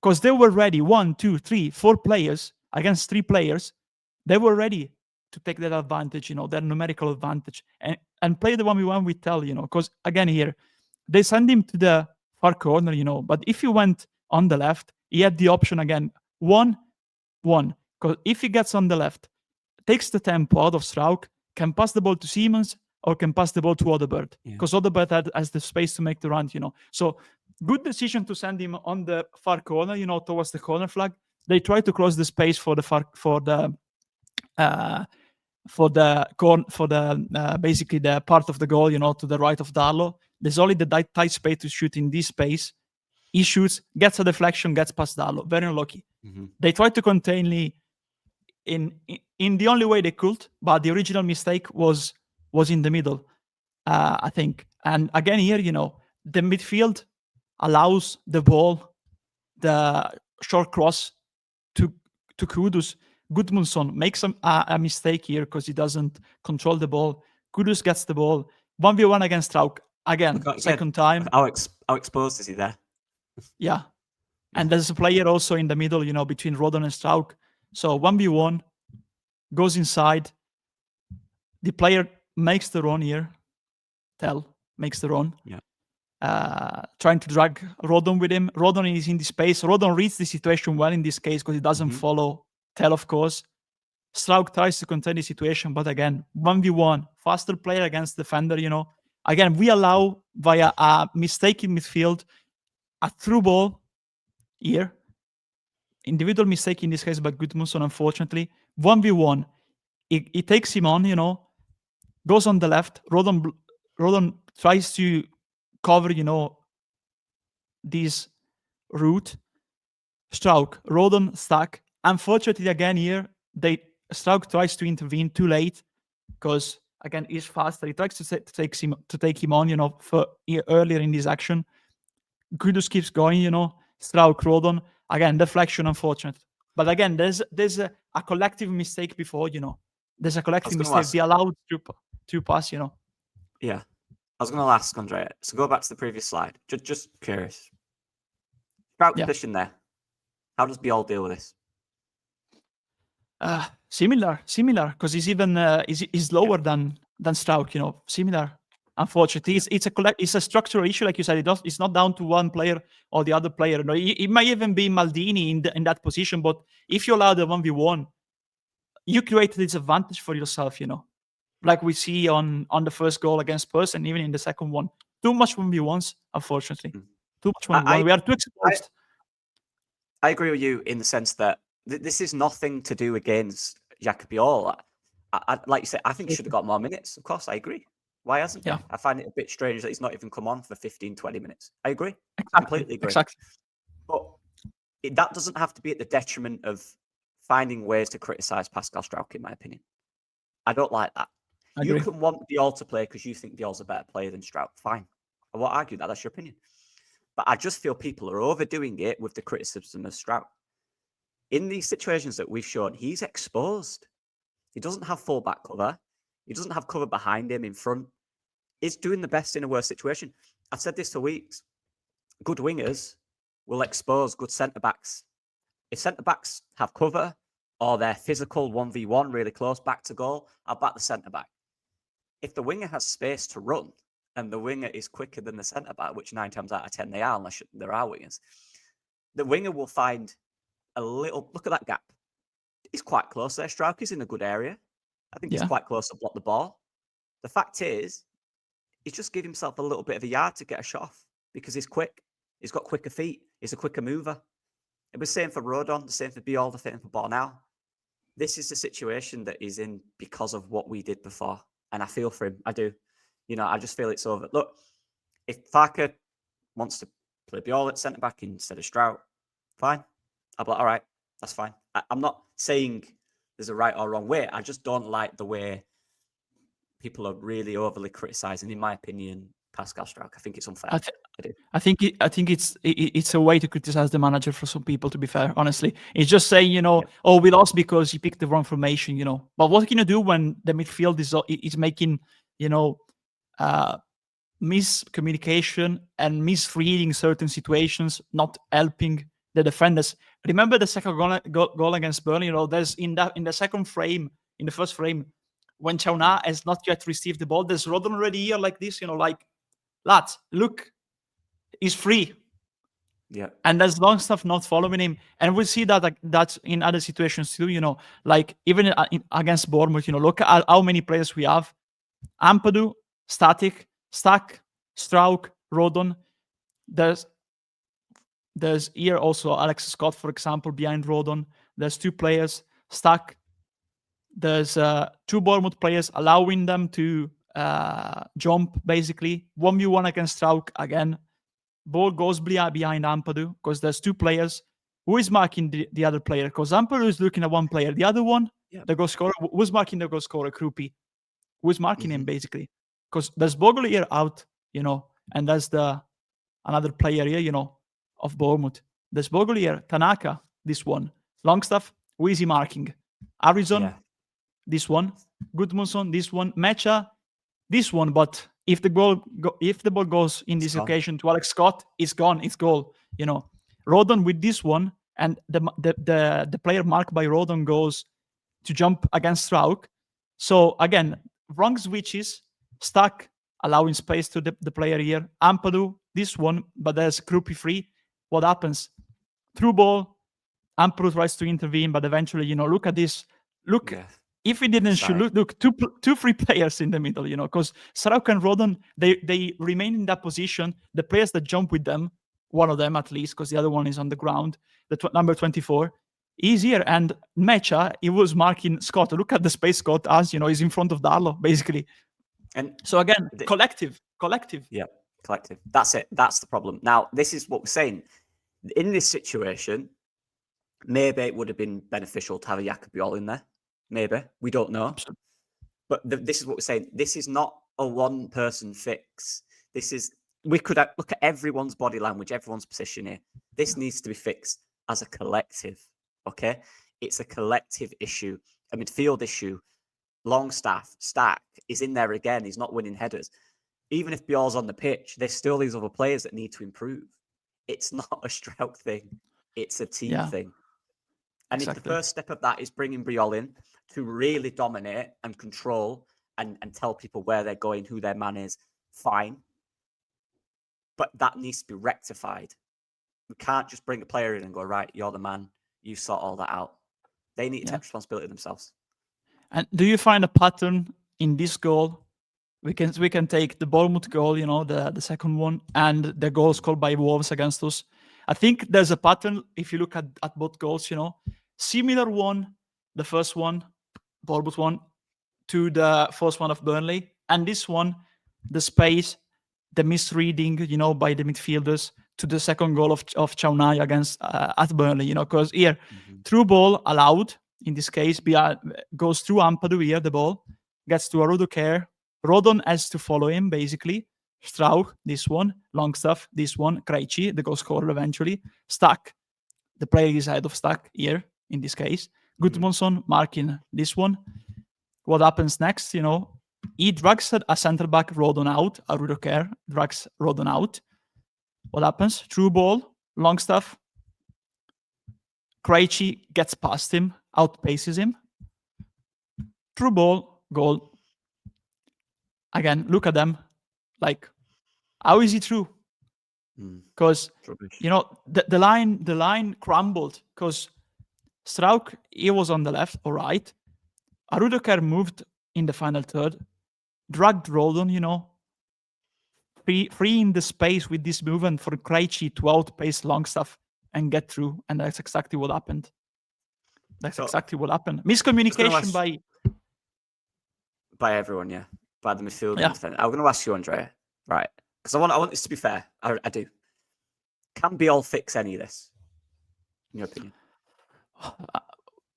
Because they were ready, 1, 2, 3, 4 players against 3 players. They were ready to take that advantage, their numerical advantage, and play the 1v1 with Tell, Because again here, they send him to the far corner, But if you went on the left, he had the option again, 1-1. Because if he gets on the left, takes the tempo out of Struijk, can pass the ball to Simmons or can pass the ball to Odegaard. Because Odegaard has the space to make the run, So good decision to send him on the far corner, towards the corner flag. They try to close the space for basically the part of the goal, to the right of Darlow. There's only the tight space to shoot in this space. He shoots, gets a deflection, gets past Darlow. Very unlucky. They try to contain Lee in the only way they could, but the original mistake was in the middle, I think. And again here, the midfield allows the ball, the short cross to Kudus. Gudmundsson makes a mistake here because he doesn't control the ball. Kudus gets the ball. 1v1 against Struijk. Again, second time. How exposed is he there? Yeah. And there's a player also in the middle, between Rodon and Struijk. So 1v1 goes inside. The player makes the run here. Tell makes the run. Trying to drag Rodon with him. Rodon is in the space. Rodon reads the situation well in this case because he doesn't follow Tell, of course. Struijk tries to contain the situation, but again, 1v1, faster player against defender, Again, we allow via a mistake in midfield, a through ball here. Individual mistake in this case by Gudmundsson, unfortunately. 1v1. He takes him on, goes on the left. Rodon Rodon tries to cover, this route. Struijk, Rodon, Stack. Unfortunately, again here, Struijk tries to intervene too late because again he's faster. He tries to take him on, earlier in this action. Kudus keeps going, Struijk, Rodon. Again, deflection, unfortunate. But again, there's a collective mistake before, There's a collective mistake. Be allowed to pass, Yeah. I was going to ask, Andrea, so go back to the previous slide. Just curious. Struijk position there. How does Bijol deal with this? Similar, because he's even he's lower than Struijk, similar. Unfortunately, it's a structural issue, like you said. It's not down to one player or the other player. It might even be Maldini in that position, but if you allow the 1v1, you create a disadvantage for yourself, like we see on the first goal against Spurs and even in the second one. Too much 1v1s, unfortunately. Too much 1v1. We are too exposed. I agree with you in the sense that this is nothing to do against Jaka Bijol. Like you said, I think he should have got more minutes. Of course, I agree. Why hasn't he? I find it a bit strange that he's not even come on for 15, 20 minutes. I agree. Completely agree. Exactly. But that doesn't have to be at the detriment of finding ways to criticise Pascal Struijk, in my opinion. I don't like that. You can want Bijol to play because you think Bijol's a better player than Struijk. Fine. I won't argue that. That's your opinion. But I just feel people are overdoing it with the criticism of Struijk. In these situations that we've shown, he's exposed. He doesn't have full-back cover. He doesn't have cover behind him in front. He's doing the best in a worse situation. I've said this for weeks. Good wingers will expose good centre-backs. If centre-backs have cover or they're physical 1v1 really close back to goal, I'll back the centre-back. If the winger has space to run and the winger is quicker than the centre-back, which 9 times out of 10 they are, unless there are wingers, the winger will find a little... Look at that gap. He's quite close there. Struijk is in a good area. I think he's quite close to block the ball. The fact is, he's just given himself a little bit of a yard to get a shot off because he's quick. He's got quicker feet. He's a quicker mover. It was the same for Rodon, the same for Bijol, the same for Bornau. This is the situation that he's in because of what we did before. And I feel for him. I do. I just feel it's over. Look, if Farke wants to play Bijol at centre-back instead of Struijk, fine. I'll be like, all right, that's fine. I'm not saying there's a right or wrong way. I just don't like the way people are really overly criticising, in my opinion, Pascal Struijk. I think it's unfair. I think it's a way to criticize the manager for some people. To be fair, honestly, it's just saying, oh, we lost because he picked the wrong formation, But what can you do when the midfield is making, miscommunication and misreading certain situations, not helping the defenders? Remember the second goal against Burnley? There's in the second frame, in the first frame, when Chauna has not yet received the ball, there's Rodon already here like this, like, lads, look, he's free. Yeah. And there's Longstaff not following him. And we see that in other situations too, like even against Bournemouth, look at how many players we have. Ampadu, Static, Stack, Struijk, Rodon. There's here also Alex Scott, for example, behind Rodon. There's 2 players, Stack. There's 2 Bournemouth players, allowing them to jump, basically. 1v1 against Struijk again. Ball goes behind Ampadu because there's 2 players. Who is marking the other player? Because Ampadu is looking at one player. The other one, the goal scorer, who's marking the goal scorer? Krupi. Who's marking him, basically? Because there's Bogle here out, and there's another player here, of Bournemouth. There's Bogle here, Tanaka, this one. Longstaff, who is he marking? Harrison, this one. Gudmundsson, this one. Mecha, this one. But if the ball goes in this occasion to Alex Scott, it's gone. It's goal. Rodon with this one, and the player marked by Rodon goes to jump against Struijk. So again, wrong switches, Stuck, allowing space to the player here. Ampadu, this one, but there's Krupi free. What happens? Through ball, Ampadu tries to intervene, but eventually, look at this. Look, if he didn't shoot, look, two free players in the middle, because Struijk and Rodon, they remain in that position. The players that jump with them, one of them at least, because the other one is on the ground, number 24, he's here. And Mecha, he was marking Scott. Look at the space Scott has, he's in front of Darlow, basically. And So again, collective. Yeah, collective. That's it. That's the problem. Now, this is what we're saying. In this situation, maybe it would have been beneficial to have a Jaka Bijol in there. Maybe. We don't know. Absolutely. But this is what we're saying. This is not a one-person fix. We could look at everyone's body language, everyone's position here. This needs to be fixed as a collective, okay? It's a collective issue, a midfield issue. Longstaff, Stack is in there again. He's not winning headers. Even if Bijol's on the pitch, there's still these other players that need to improve. It's not a Struijk thing. It's a team thing. And if the first step of that is bringing Bijol in to really dominate and control and tell people where they're going, who their man is, fine. But that needs to be rectified. We can't just bring a player in and go, right, you're the man. You sort all that out. They need to take responsibility themselves. And do you find a pattern in this goal? We can take the Bournemouth goal, the second one, and the goals scored by Wolves against us. I think there's a pattern if you look at both goals, similar one, the first one, Bournemouth one, to the first one of Burnley. And this one, the space, the misreading, by the midfielders to the second goal of Chaunai against at Burnley, because here, through ball allowed, in this case, goes through Ampadu here, the ball, gets to Arudokar. Rodon has to follow him, basically. Struijk, this one. Longstaff, this one. Krejci, the goal scorer eventually. Stack, the player is ahead of Stack here, in this case. Gudmundsson marking this one. What happens next, He drags a centre-back, Rodon out. Arudokar drags Rodon out. What happens? Through ball, Longstaff. Krejci gets past him, outpaces him. Through ball, goal. Again, look at them. Like, how is he through? Because the line crumbled because Struijk, he was on the left or right. Arudokar moved in the final third, dragged Rodon, freeing the space with this movement for Krejci to outpace Longstaff and get through. And that's exactly what happened. Miscommunication by everyone, yeah. By the midfield and defender. I'm going to ask you, Andrea, right? Because I want this to be fair. I do. Can Bijol fix any of this, in your opinion?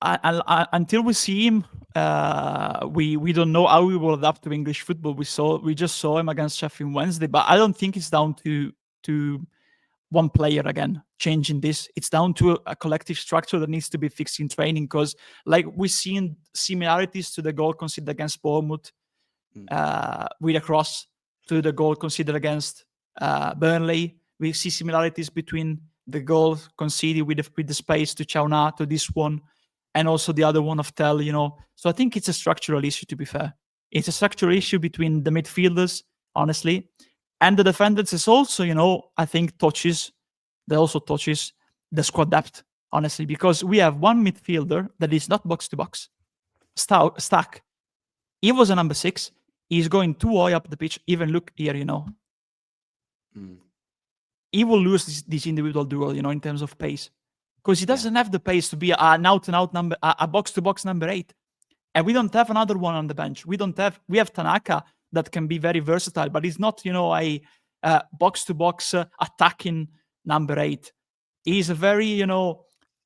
Until we see him, we don't know how he will adapt to English football. We just saw him against Sheffield Wednesday, but I don't think it's down to one player again changing this. It's down to a collective structure that needs to be fixed in training. Because, like, we've seen similarities to the goal conceded against Bournemouth. With a cross to the goal conceded against Burnley. We see similarities between the goal conceded with the space to Chauna, to this one, and also the other one of Tell, So I think it's a structural issue, to be fair. It's a structural issue between the midfielders, honestly. And the defenders is also, I think touches the squad depth, honestly, because we have one midfielder that is not box-to-box. Stack. He was a number 6. He's going too high up the pitch. Even look here, He will lose this individual duel, in terms of pace. Because he doesn't have the pace to be an out-and-out number, a box-to-box number 8. And we don't have another one on the bench. We have Tanaka that can be very versatile, but he's not, a box-to-box attacking number 8. He's a very,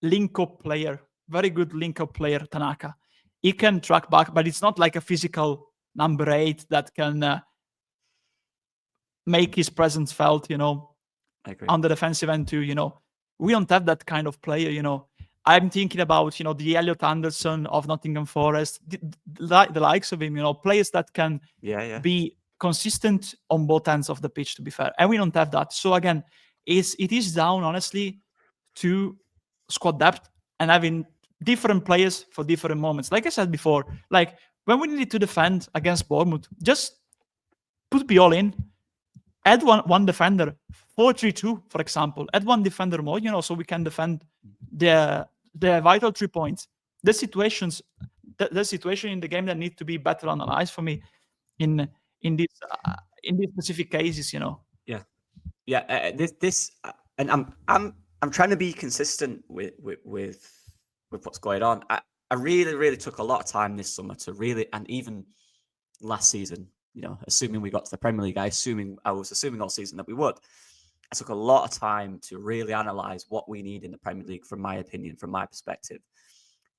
link-up player. Very good link-up player, Tanaka. He can track back, but it's not like a physical number 8 that can make his presence felt, I agree. on the defensive end too, We don't have that kind of player, I'm thinking about, the Elliot Anderson of Nottingham Forest, the likes of him, players that can be consistent on both ends of the pitch, to be fair. And we don't have that. So again, it is down, honestly, to squad depth and having different players for different moments. Like I said before, like when we needed to defend against Bournemouth, just put Bijol in, add one defender, 4-3-2, for example, add one defender more, so we can defend the vital 3 points. The situation in the game that need to be better analyzed for me in these specific cases, and I'm trying to be consistent with what's going on. I really took a lot of time this summer to really, and even last season, assuming we got to the Premier League, I was assuming all season that we would. I took a lot of time to really analyse what we need in the Premier League, from my opinion, from my perspective.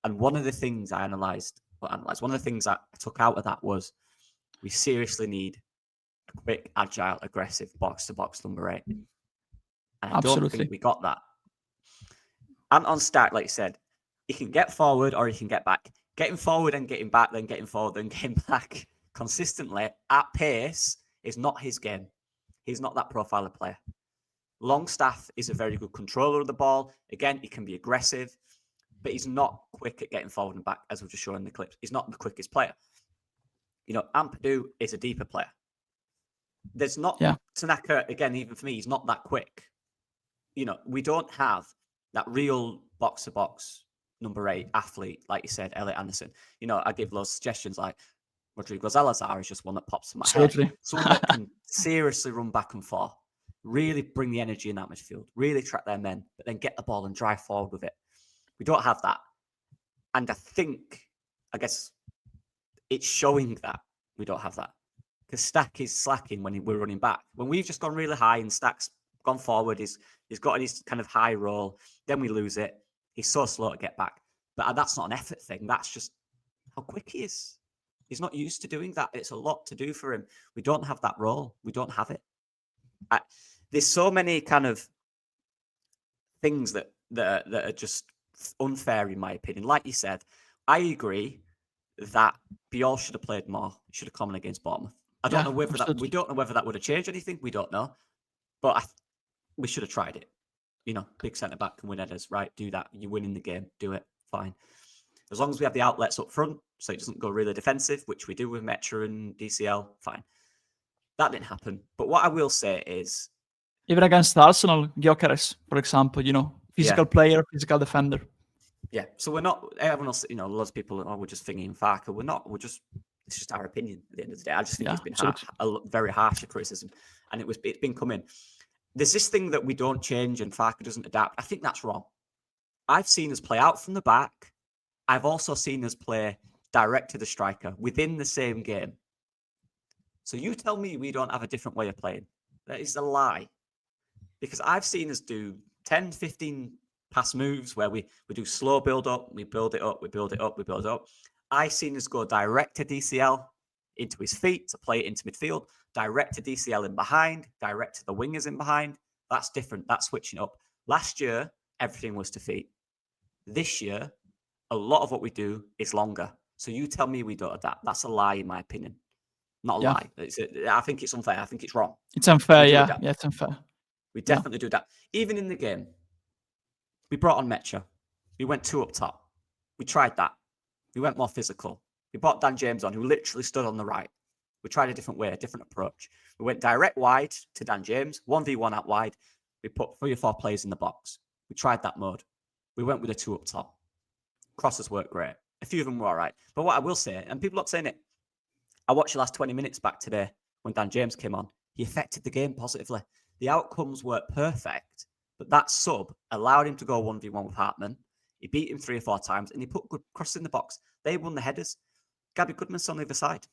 And one of the things one of the things that I took out of that was we seriously need a quick, agile, aggressive box-to-box number 8. And I don't think we got that. And on Stark, like you said, he can get forward or he can get back. Getting forward and getting back, then getting forward and getting back consistently at pace is not his game. He's not that profile of player. Longstaff is a very good controller of the ball. Again, he can be aggressive, but he's not quick at getting forward and back, as we've just shown in the clips. He's not the quickest player. Ampadu is a deeper player. There's not Tanaka, again, even for me, he's not that quick. We don't have that real box-to-box number 8 athlete, like you said, Elliot Anderson. I give those suggestions like Rodrigo Salazar is just one that pops in my head. Someone that can seriously run back and forth, really bring the energy in that midfield, really track their men, but then get the ball and drive forward with it. We don't have that. And I guess it's showing that we don't have that. Because Stack is slacking when we're running back. When we've just gone really high and Stack's gone forward, he's got his kind of high roll, then we lose it. He's so slow to get back. But that's not an effort thing. That's just how quick he is. He's not used to doing that. It's a lot to do for him. We don't have that role. We don't have it. There's so many kind of things that are just unfair, in my opinion. Like you said, I agree that Bijol should have played more. He should have come in against Bournemouth. We don't know whether that would have changed anything. We don't know. But we should have tried it. Big centre-back can win headers, right? Do that. You're winning the game. Do it. Fine. As long as we have the outlets up front, so it doesn't go really defensive, which we do with Metra and DCL, fine. That didn't happen. But what I will say is... Even against Arsenal, Gyökeres, for example, physical player, physical defender. Yeah, so we're not... Everyone else, lots of people, we're just thinking Farke. We're not. It's just our opinion at the end of the day. I just think it's been very harsh criticism. And it's been coming. There's this thing that we don't change and Farke doesn't adapt. I think that's wrong. I've seen us play out from the back. I've also seen us play direct to the striker within the same game. So you tell me we don't have a different way of playing. That is a lie. Because I've seen us do 10, 15 pass moves where we do slow build up, we build it up, we build it up, we build it up. I've seen us go direct to DCL into his feet to play it into midfield, direct to DCL in behind, direct to the wingers in behind. That's different. That's switching up. Last year, everything was to feet. This year, a lot of what we do is longer. So you tell me we don't adapt. That's a lie, in my opinion. Not a lie. I think it's unfair. I think it's wrong. It's unfair, yeah. Yeah, it's unfair. We definitely do that. Even in the game, we brought on Metra. We went 2 up top. We tried that. We went more physical. We brought Dan James on, who literally stood on the right. We tried a different way, a different approach. We went direct wide to Dan James, 1v1 out wide. We put 3 or 4 players in the box. We tried that mode. We went with a 2 up top. Crosses worked great. A few of them were all right. But what I will say, and people are not saying it, I watched the last 20 minutes back today when Dan James came on. He affected the game positively. The outcomes weren't perfect, but that sub allowed him to go 1v1 with Hartman. He beat him 3 or 4 times, and he put good crosses in the box. They won the headers. Gabby Goodman's on the other side.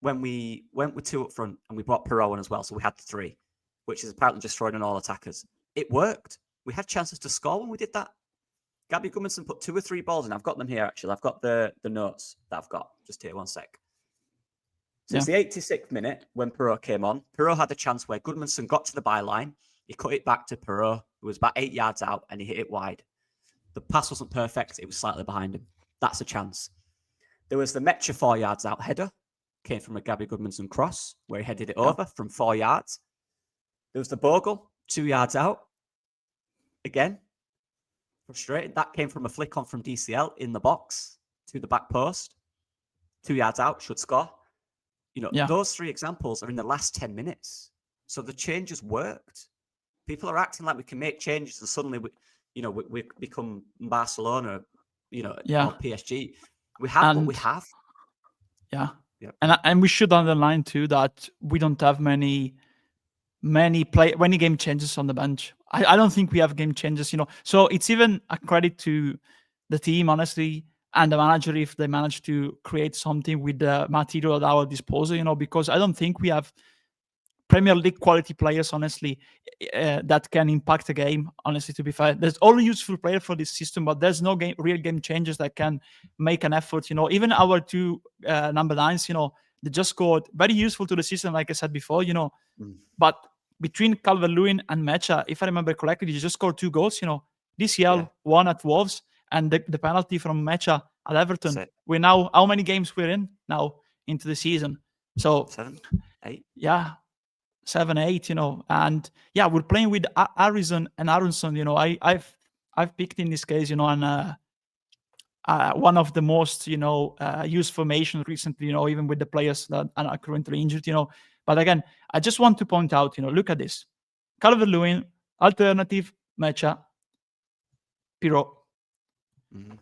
When we went with 2 up front, and we brought Perot in as well, so we had 3, which is apparently just throwing in all attackers. It worked. We had chances to score when we did that. Gabby Goodmanson put 2 or 3 balls in. I've got them here, actually. I've got the notes that I've got. Just here, 1 sec. So it's the 86th minute when Perot came on. Perot had a chance where Goodmanson got to the byline. He cut it back to Perot, who was about 8 yards out, and he hit it wide. The pass wasn't perfect. It was slightly behind him. That's a chance. There was the Metra 4 yards out header. Came from a Gabby Goodmanson cross, where he headed it over from 4 yards. There was the Bogle, 2 yards out. Again, frustrated. That came from a flick on from DCL in the box to the back post. 2 yards out, should score. Those 3 examples are in the last 10 minutes. So the changes worked. People are acting like we can make changes and suddenly we become Barcelona, or PSG. We have what we have. Yeah. And we should underline too that we don't have many game changes on the bench. I don't think we have game changes, So it's even a credit to the team, honestly. and the manager if they manage to create something with the material at our disposal, because I don't think we have Premier League quality players, honestly, that can impact a game. Honestly, to be fair, there's all useful players for this system, but there's no real game changers that can make an effort. Even our two number nines, they just scored, very useful to the system, like I said before. But between Calvert-Lewin and Mecha, if I remember correctly, they just scored 2 goals. DCL one at Wolves and the penalty from Mecha at Everton. We're now, how many games we're in now into the season? So 7, 8. Yeah. 7, 8, and we're playing with Harrison and Aronson. I've picked in this case, and one of the most, used formations recently, even with the players that are currently injured, But again, I just want to point out, look at this. Calvert-Lewin, alternative, Mecha, Pirot.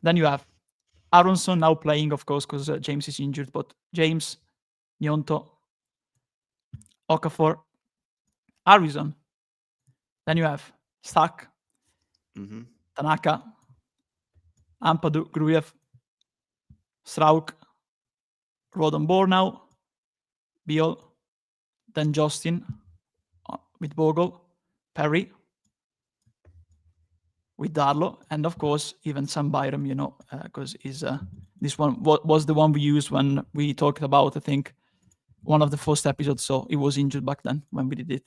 Then you have Aronson now playing, of course, because James is injured, but James, Nyonto, Okafor, Harrison. Then you have Stack, Tanaka, Ampadu, Grujev, Struijk, Rodon Bornau, Bijol, then Justin with Bogle, Perry with Darlow, and of course even Sam Byram, because this one was the one we used when we talked about, I think, one of the first episodes. So he was injured back then when we did it.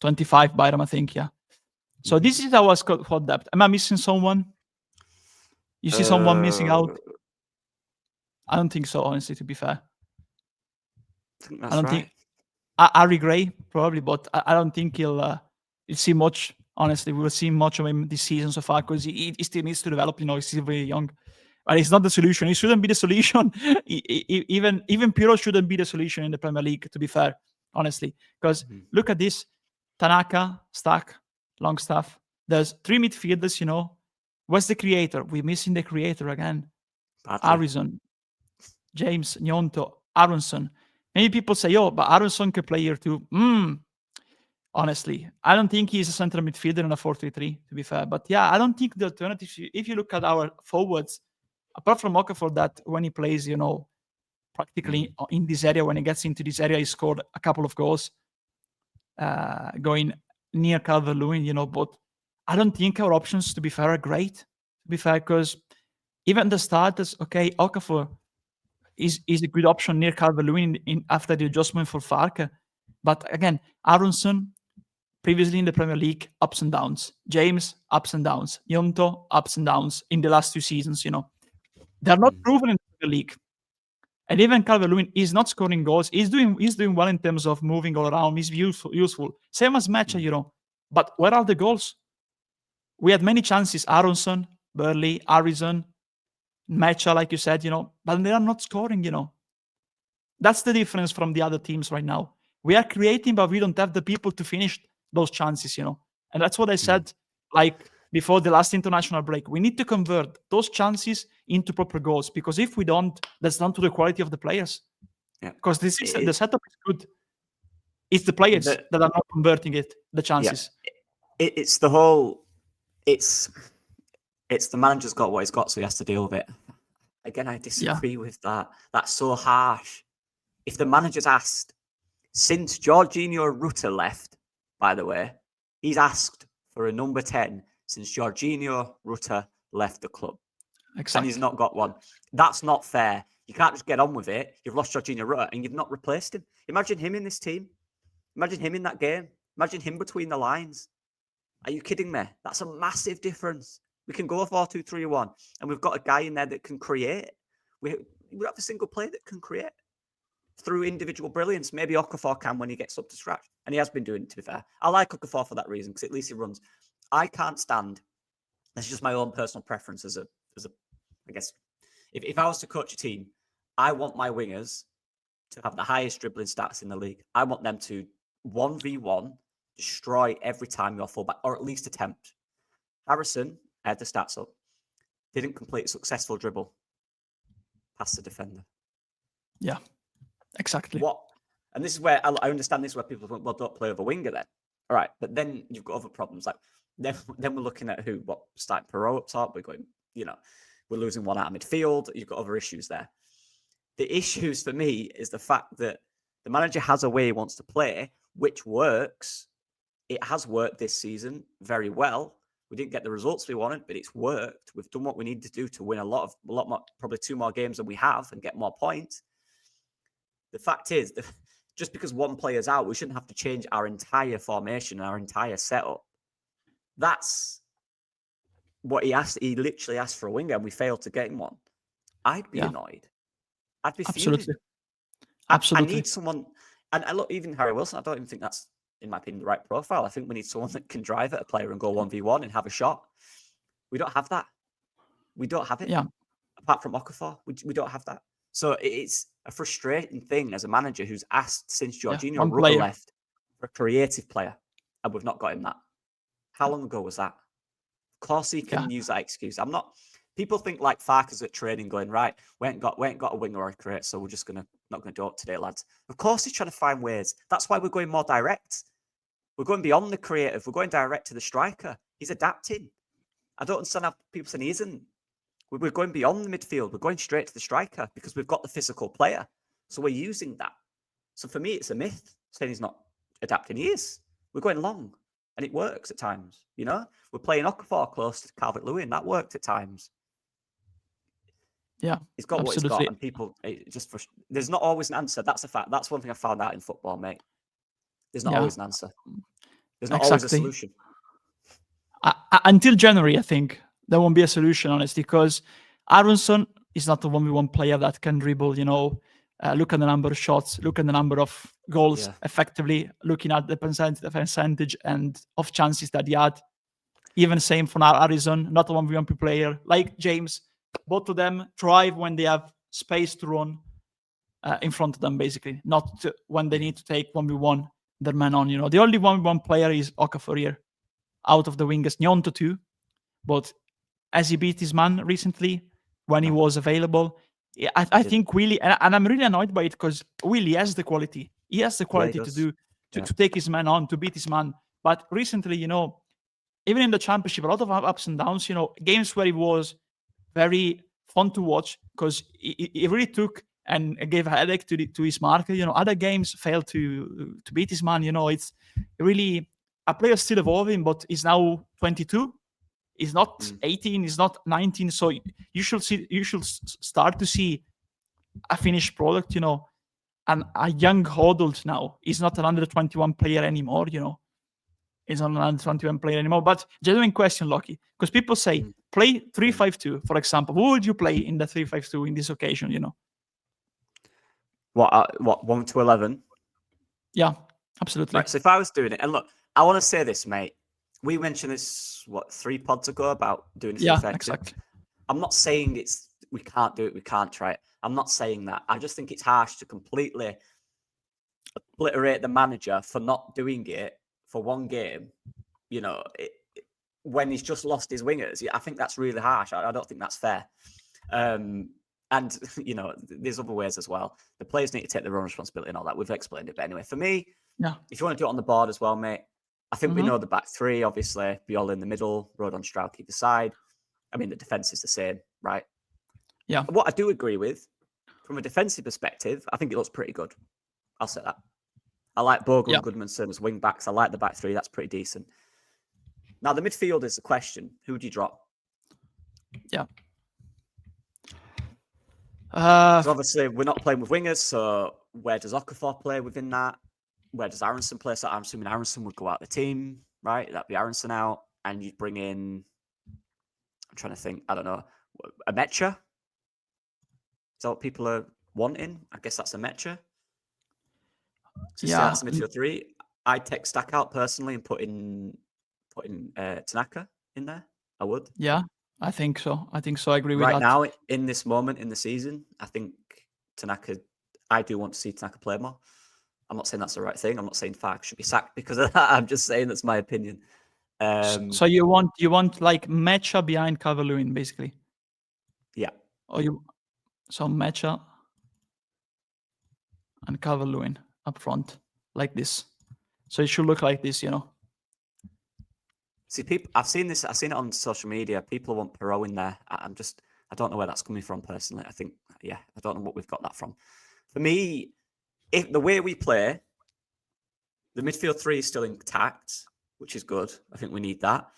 25 Byram, I think. Yeah. So this is our squad depth. Am I missing someone? You see someone missing out? I don't think so, honestly, to be fair. I think that's right. Harry Gray, probably, but I don't think you'll see much. Honestly, we'll see much of him this season so far because he still needs to develop. He's still very young. But it's not the solution. He shouldn't be the solution. Even Pirlo shouldn't be the solution in the Premier League, to be fair, honestly. Because look at this. Tanaka, Stack, Longstaff. There's 3 midfielders, What's the creator? We're missing the creator again. Harrison, James, Nyonto, Aronson. Many people say, but Aronson can play here too. Honestly, I don't think he's a central midfielder in a 4-3-3, to be fair. But I don't think the alternative, if you look at our forwards, apart from Okafor, that when he plays, practically in this area, when he gets into this area, he scored a couple of goals going near Calvert-Lewin, but I don't think our options, to be fair, are great, to be fair, because even the starters, okay, Okafor is a good option near Calvert-Lewin after the adjustment for Farke. But again, Aronson, previously in the Premier League, ups and downs. James, ups and downs. Yonto, ups and downs in the last 2 seasons, They're not proven in the League. And even Calvert-Lewin is not scoring goals. He's doing well in terms of moving all around. He's useful. Same as Mecha, But where are the goals? We had many chances. Aronson, Burley, Harrison, Mecha, like you said, but they are not scoring, That's the difference from the other teams right now. We are creating, but we don't have the people to finish those chances, And that's what I said, like before the last international break. We need to convert those chances into proper goals, because if we don't, that's down to the quality of the players. Yeah. Because the setup is good. It's the players that are not converting the chances. Yeah. It's the whole. It's the manager's got what he's got, so he has to deal with it. Again, I disagree with that. That's so harsh. If the manager's asked, since Jorginho Rutter left, by the way, he's asked for a number 10 since Jorginho Rutter left the club. Exactly. And he's not got one. That's not fair. You can't just get on with it. You've lost Jorginho Rutter and you've not replaced him. Imagine him in this team. Imagine him in that game. Imagine him between the lines. Are you kidding me? That's a massive difference. We can go 4-2-3-1 and we've got a guy in there that can create. We have a single player that can create through individual brilliance. Maybe Okafor can when he gets up to scratch. And he has been doing it, to be fair. I like Okafor for that reason, because at least he runs. I can't stand, that's just my own personal preference as a I guess, if I was to coach a team, I want my wingers to have the highest dribbling stats in the league. I want them to 1v1, destroy every time your fullback, or at least attempt. Harrison, I had the stats up, didn't complete a successful dribble past the defender. Yeah, exactly. What? And this is where I understand this, where people think, well, don't play with a winger then. All right, but then you've got other problems. Like then we're looking at starting Perot up top. We're going, We're losing one out of midfield. You've got other issues there. The issues for me is the fact that the manager has a way he wants to play, which works. It has worked this season very well. We didn't get the results we wanted, but it's worked. We've done what we need to do to win a lot more, probably 2 more games than we have and get more points. The fact is, just because one player's out, we shouldn't have to change our entire formation, our entire setup. That's what he asked. He literally asked for a winger, and we failed to get him one. I'd be annoyed. I'd be Absolutely. fuming. Absolutely. I need someone, and look, even Harry Wilson, I don't even think that's, in my opinion, the right profile. I think we need someone that can drive at a player and go 1v1 and have a shot. We don't have that. We don't have it. Yeah. Apart from Okafor, we don't have that. So it's a frustrating thing as a manager who's asked since Jorginho Rutter left for a creative player, and we've not got him that. How long ago was that? Of course he can use that excuse. I'm not. People think like Farke's at training going, right, we ain't got a winger or a creator, so we're just not gonna do it today, lads. Of course he's trying to find ways. That's why we're going more direct. We're going beyond the creative. We're going direct to the striker. He's adapting. I don't understand how people say he isn't. We're going beyond the midfield. We're going straight to the striker because we've got the physical player. So we're using that. So for me, it's a myth saying he's not adapting. He is. We're going long, and it works at times. You know, we're playing Okafor close to Calvert-Lewin. That worked at times. Yeah, he's got absolutely. what he's got, and people there's not always an answer. That's a fact. That's one thing I found out in football, mate. There's not always an answer. There's not always a solution. Until January, I think there won't be a solution, honestly, because Aronson is not a 1v1 player that can dribble. You know, look at the number of shots, look at the number of goals. Effectively, looking at the percentage and of chances that he had. Even same for Aronson, not a 1v1 player like James. Both of them thrive when they have space to run in front of them, basically, not when they need to take 1v1 their man on. You know, the only 1v1 player is Okafor here, out of the wingers. Nyonto too, but as he beat his man recently when he was available, I think Willie, and I'm really annoyed by it because Willie has the quality. He has the quality to take his man on, to beat his man. But recently, you know, even in the championship, a lot of ups and downs. You know, games where he was very fun to watch because he really took and gave a headache to his marker. You know, other games failed to beat his man. You know, it's really a player still evolving, but he's now 22. He's not 18. He's not 19. So you should start to see a finished product. You know, and a young adult now. He's not an under 21 player anymore. You know. Is on an under 21 player anymore. But genuine question, Lockie, because people say play 3-5-2, for example. Who would you play in the 3-5-2 in this occasion? You know, what 1 to 11? Yeah, absolutely. Right. So if I was doing it, and look, I want to say this, mate. We mentioned this 3 pods ago about doing 3-5-2. Exactly. I'm not saying we can't do it. We can't try it. I'm not saying that. I just think it's harsh to completely obliterate the manager for not doing it for one game, you know, when he's just lost his wingers. I think that's really harsh. I don't think that's fair. And, you know, there's other ways as well. The players need to take their own responsibility and all that. We've explained it. But anyway, for me, if you want to do it on the board as well, mate, I think we know the back three, obviously. Bijol in the middle, Rodon, Struijk either side. I mean, the defence is the same, right? Yeah. What I do agree with, from a defensive perspective, I think it looks pretty good. I'll say that. I like Bogle and Goodmanson as wing backs. I like the back three. That's pretty decent. Now, the midfield is the question. Who do you drop? Yeah. Because obviously, we're not playing with wingers. So where does Okafor play within that? Where does Aronson play? So I'm assuming Aronson would go out of the team, right? That'd be Aronson out. And you'd bring in, I'm trying to think, I don't know, a Mecha? Is that what people are wanting? I guess that's a Mecha. So that's the midfield three. I'd take Stack out personally and put in Tanaka in there. I would. Yeah, I think so. I agree with that. Right now, in this moment in the season, I think Tanaka, I do want to see Tanaka play more. I'm not saying that's the right thing. I'm not saying Farke should be sacked because of that. I'm just saying that's my opinion. So you want like Mecha behind Calvert-Lewin, basically? Yeah. So Mecha and Calvert-Lewin up front, like this. So it should look like this, you know. See, people, I've seen it on social media. People want Perot in there. I'm just I don't know where that's coming from personally. I think, I don't know what we've got that from. For me, if the way we play, the midfield three is still intact, which is good. I think we need that.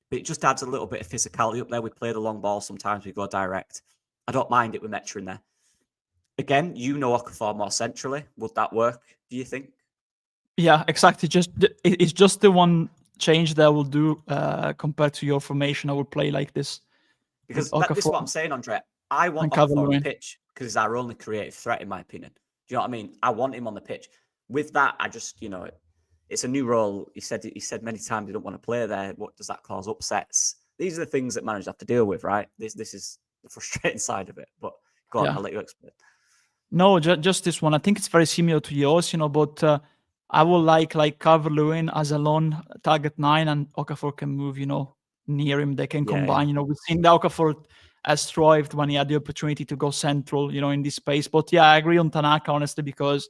But it just adds a little bit of physicality up there. We play the long ball. Sometimes we go direct. I don't mind it with Mecha in there. Again, Okafor more centrally. Would that work, do you think? Yeah, exactly. It's just the one change that I will do compared to your formation. I will play like this. Because this is what I'm saying, Andre. I want Okafor on the pitch because he's our only creative threat, in my opinion. Do you know what I mean? I want him on the pitch. With that, I just, it's a new role. He said many times he don't want to play there. What does that cause? Upsets. These are the things that managers have to deal with, right? This is the frustrating side of it. But go on, I'll let you explain. No, just this one. I think it's very similar to yours, but I will like Calvert-Lewin as a lone target 9, and Okafor can move, near him. They can combine. We've seen that Okafor has thrived when he had the opportunity to go central, in this space. But yeah, I agree on Tanaka, honestly, because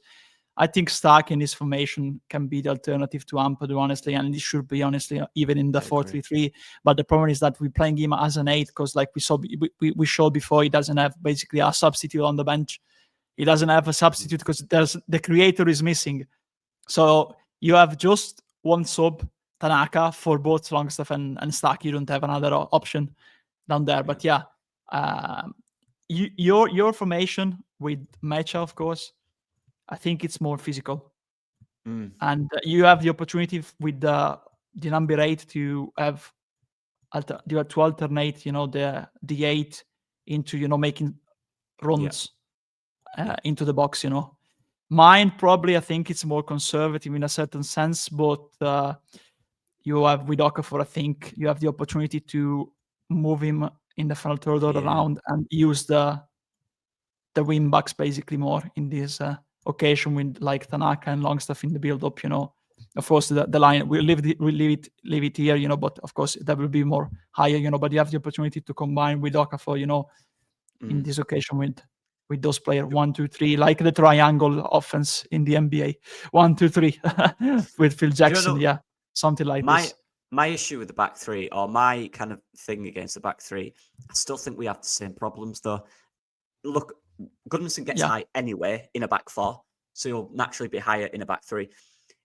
I think Stark in this formation can be the alternative to Ampadu, honestly, and it should be, honestly, even in the 4-3-3. But the problem is that we're playing him as an 8 because, like we showed before, he doesn't have basically a substitute on the bench. He doesn't have a substitute because the creator is missing. So you have just one sub, Tanaka, for both Longstaff and Stark. You don't have another option down there. But yeah, your formation with Mecha, of course, I think it's more physical. And you have the opportunity with the number 8 to have to alternate, the 8 into, making runs into the box, Mine probably, I think it's more conservative in a certain sense, but you have with Okafor, I think you have the opportunity to move him in the final third or around and use the wing backs basically more in this occasion with like Tanaka and Longstaff in the build-up, Of course, the line we'll leave it here, but of course that will be more higher, But you have the opportunity to combine with Okafor, in this occasion with those players 1, 2, 3, like the triangle offense in the NBA, 1, 2, 3 with Phil Jackson, something like this. My issue with the back three, or my kind of thing against the back three, I still think we have the same problems though. Look, Goodmanson gets high anyway in a back 4, so he'll naturally be higher in a back 3.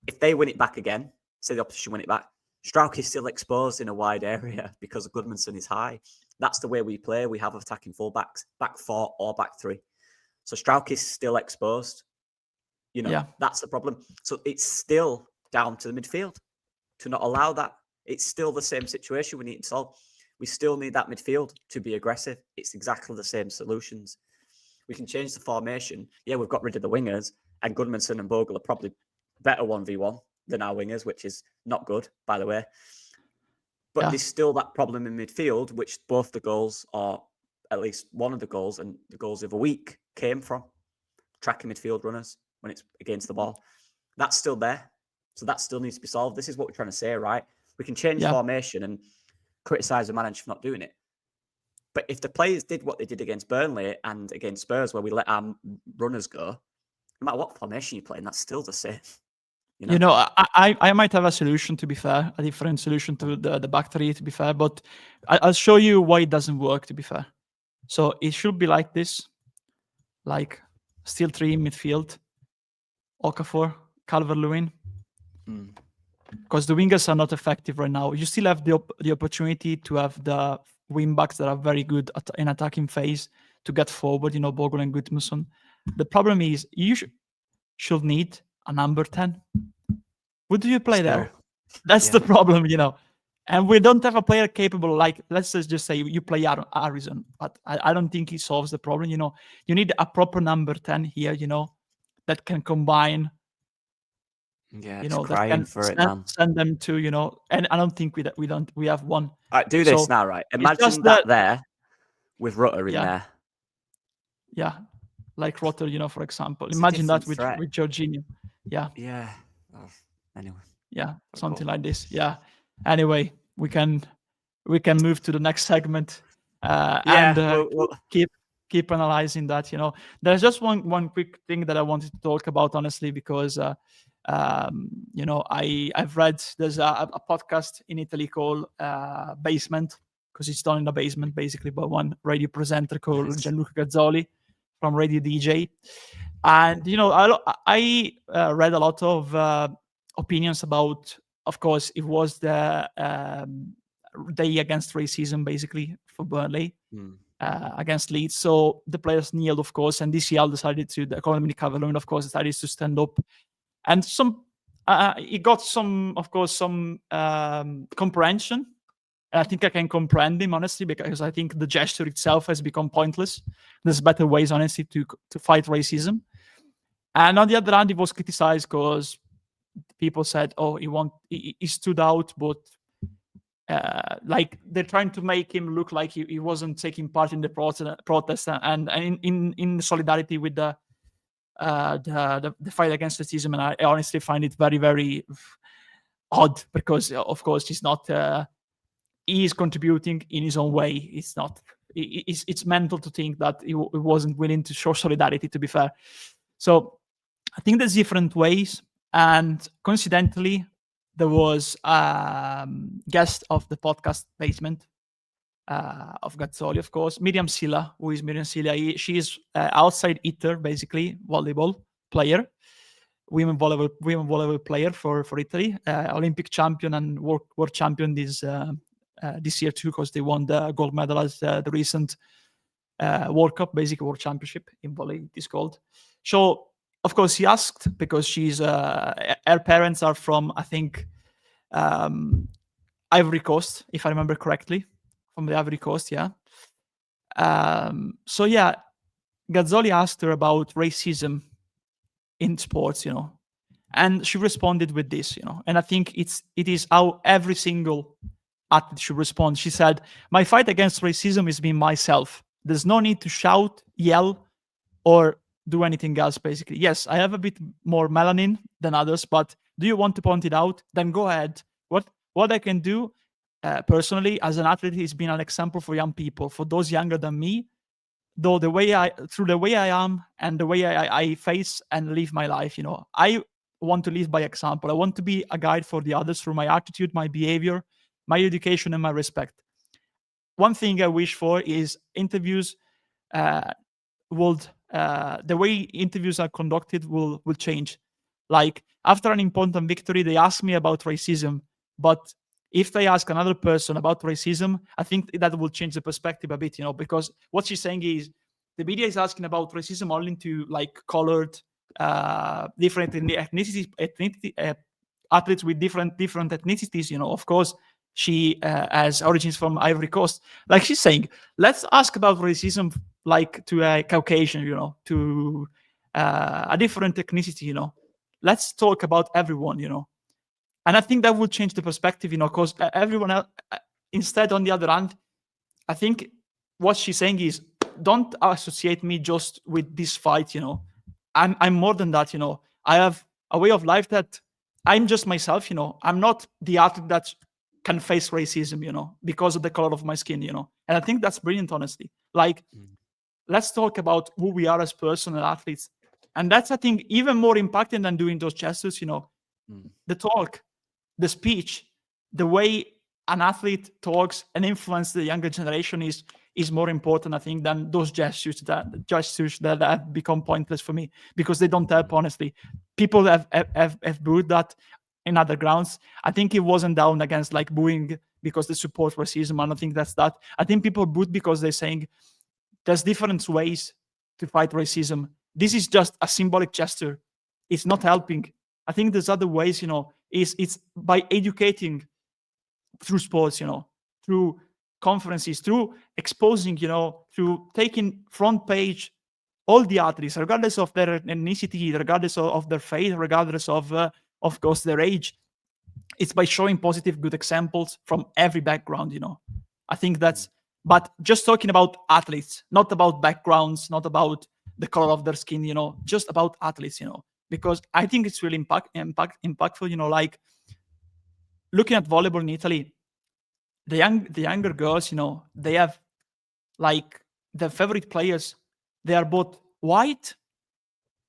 If they win it back again, say the opposition win it back, Struijk is still exposed in a wide area because Goodmanson is high. That's the way we play. We have attacking fullbacks, back 4 or back 3. So Struijk is still exposed. That's the problem. So it's still down to the midfield to not allow that. It's still the same situation we need to solve. We still need that midfield to be aggressive. It's exactly the same solutions. We can change the formation. Yeah, we've got rid of the wingers, and Goodmanson and Bogle are probably better 1v1 than our wingers, which is not good, by the way. But there's still that problem in midfield, which both the goals, or at least one of the goals, and the goals of a week came from tracking midfield runners when it's against the ball. That's still there. So that still needs to be solved. This is what we're trying to say, right? We can change formation and criticise the manager for not doing it. But if the players did what they did against Burnley and against Spurs, where we let our runners go, no matter what formation you're playing, that's still the same. I might have a solution, to be fair, a different solution to the back 3, to be fair, but I'll show you why it doesn't work, to be fair. So it should be like this, like still 3 midfield, Okafor, Calvert-Lewin, because the wingers are not effective right now. You still have the opportunity to have the wing backs that are very good in attacking phase to get forward, Bogle and Gudmundsson. The problem is you should need a number 10. What do you play there? That's the problem, And we don't have a player capable, like, let's just say you play Harrison, but I don't think he solves the problem, You need a proper number 10 here, that can combine. Just crying for it, man. Send them to, and I don't think we have one. All right, do this now, right? Imagine that there with Rutter in there. Yeah, like Rutter, for example. Imagine that with Jorginho. Yeah. Yeah. Oh, anyway. Yeah, something like this. Yeah. Anyway, we can move to the next segment. We'll keep analyzing that. There's just one quick thing that I wanted to talk about, honestly, because I've read there's a podcast in Italy called Basement, because it's done in the basement basically by one radio presenter called Gianluca Gazzoli from Radio DJ. And I read a lot of opinions about, of course, it was the day against racism basically for Burnley against Leeds. So the players kneeled, of course, and DCL decided to, the Dominic Calvert-Lewin, of course, decided to stand up. And it got some comprehension. And I think I can comprehend him, honestly, because I think the gesture itself has become pointless. There's better ways, honestly, to fight racism. And on the other hand, it was criticized because people said, "Oh, he stood out," but like they're trying to make him look like he wasn't taking part in the protest and in solidarity with the fight against racism. And I honestly find it very, very odd because, of course, he's not. He is contributing in his own way. It's not. It's mental to think that he wasn't willing to show solidarity. To be fair, so I think there's different ways. And coincidentally, there was guest of the podcast Basement of Gazzoli, of course, Miriam Silla. Who is Miriam Silla? She is outside hitter, basically volleyball player, women volleyball player for Italy, Olympic champion and world champion this year too, because they won the gold medal at the recent World Cup, basically World Championship in volley, it is called. So, of course, he asked because she's her parents are from, I think, Ivory Coast, if I remember correctly, from the Ivory Coast, yeah. So yeah, Gazzoli asked her about racism in sports, and she responded with this, and I think it is how every single athlete should respond. She said, "My fight against racism is being myself. There's no need to shout, yell, or do anything else, basically. Yes, I have a bit more melanin than others, but do you want to point it out? Then go ahead. What I can do personally as an athlete is being an example for young people, for those younger than me, through the way I am and the way I face and live my life. I want to live by example. I want to be a guide for the others through my attitude, my behavior, my education, and my respect. One thing I wish for is interviews the way interviews are conducted will change. Like after an important victory, they ask me about racism, but if they ask another person about racism, I think that will change the perspective a bit, because what she's saying is the media is asking about racism only to like colored, different ethnicities, athletes with different ethnicities. Of course, she has origins from Ivory Coast. Like she's saying, let's ask about racism like to a Caucasian, to a different ethnicity, Let's talk about everyone, And I think that would change the perspective, because everyone else, instead, on the other hand, I think what she's saying is, don't associate me just with this fight, I'm more than that, I have a way of life that I'm just myself, I'm not the athlete that can face racism, because of the color of my skin, And I think that's brilliant, honestly. Like, let's talk about who we are as personal athletes. And that's, I think, even more impacting than doing those gestures, the talk, the speech, the way an athlete talks and influence the younger generation is more important, I think, than those gestures that have become pointless for me, because they don't help, honestly. People have booed that in other grounds. I think it wasn't down against like booing because they support racism. I don't think that's that. I think people booed because they're saying there's different ways to fight racism. This is just a symbolic gesture. It's not helping. I think there's other ways, it's by educating through sports, through conferences, through exposing, through taking front page all the athletes, regardless of their ethnicity, regardless of their faith, regardless of course, their age. It's by showing positive, good examples from every background, I think that's, but just talking about athletes, not about backgrounds, not about the color of their skin, just about athletes, because I think it's really impactful, like looking at volleyball in Italy, the younger girls, they have like their favorite players. They are both white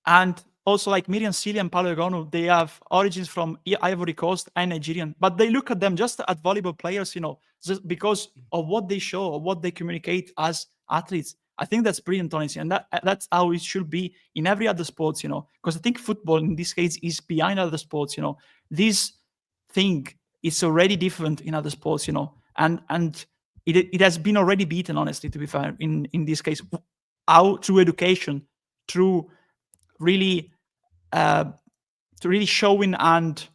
and also like Miriam Silla and Paolo Egonu, they have origins from Ivory Coast and Nigerian, but they look at them just at volleyball players, just because of what they show or what they communicate as athletes. I think that's brilliant, honestly, and that's how it should be in every other sports, because I think football in this case is behind other sports. This thing is already different in other sports, and it has been already beaten, honestly, to be fair, in this case, how through education, through really showing and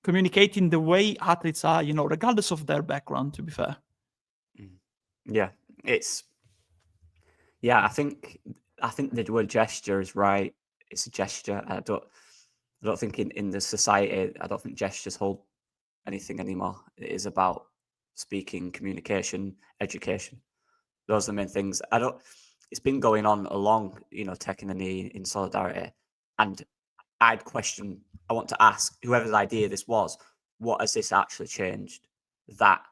communicating the way athletes are, regardless of their background, to be fair. Yeah, I think the word gesture is right. It's a gesture. I don't think in the society, I don't think gestures hold anything anymore. It is about speaking, communication, education. Those are the main things. It's been going on along, taking a knee in solidarity. And I want to ask whoever's idea this was, what has this actually changed? That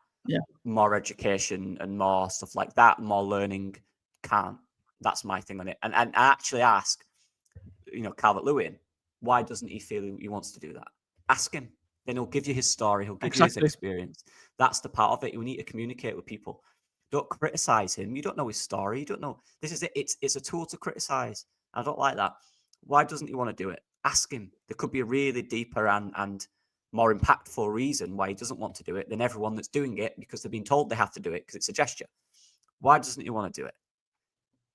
more education and more stuff like that, more learning can't. That's my thing on it. And I actually ask, Calvert-Lewin, why doesn't he feel he wants to do that? Ask him. Then he'll give you his story. He'll give you his experience. That's the part of it. We need to communicate with people. Don't criticize him. You don't know his story. You don't know. This is it. It's a tool to criticize. I don't like that. Why doesn't he want to do it? Ask him. There could be a really deeper and more impactful reason why he doesn't want to do it than everyone that's doing it because they've been told they have to do it because it's a gesture. Why doesn't he want to do it?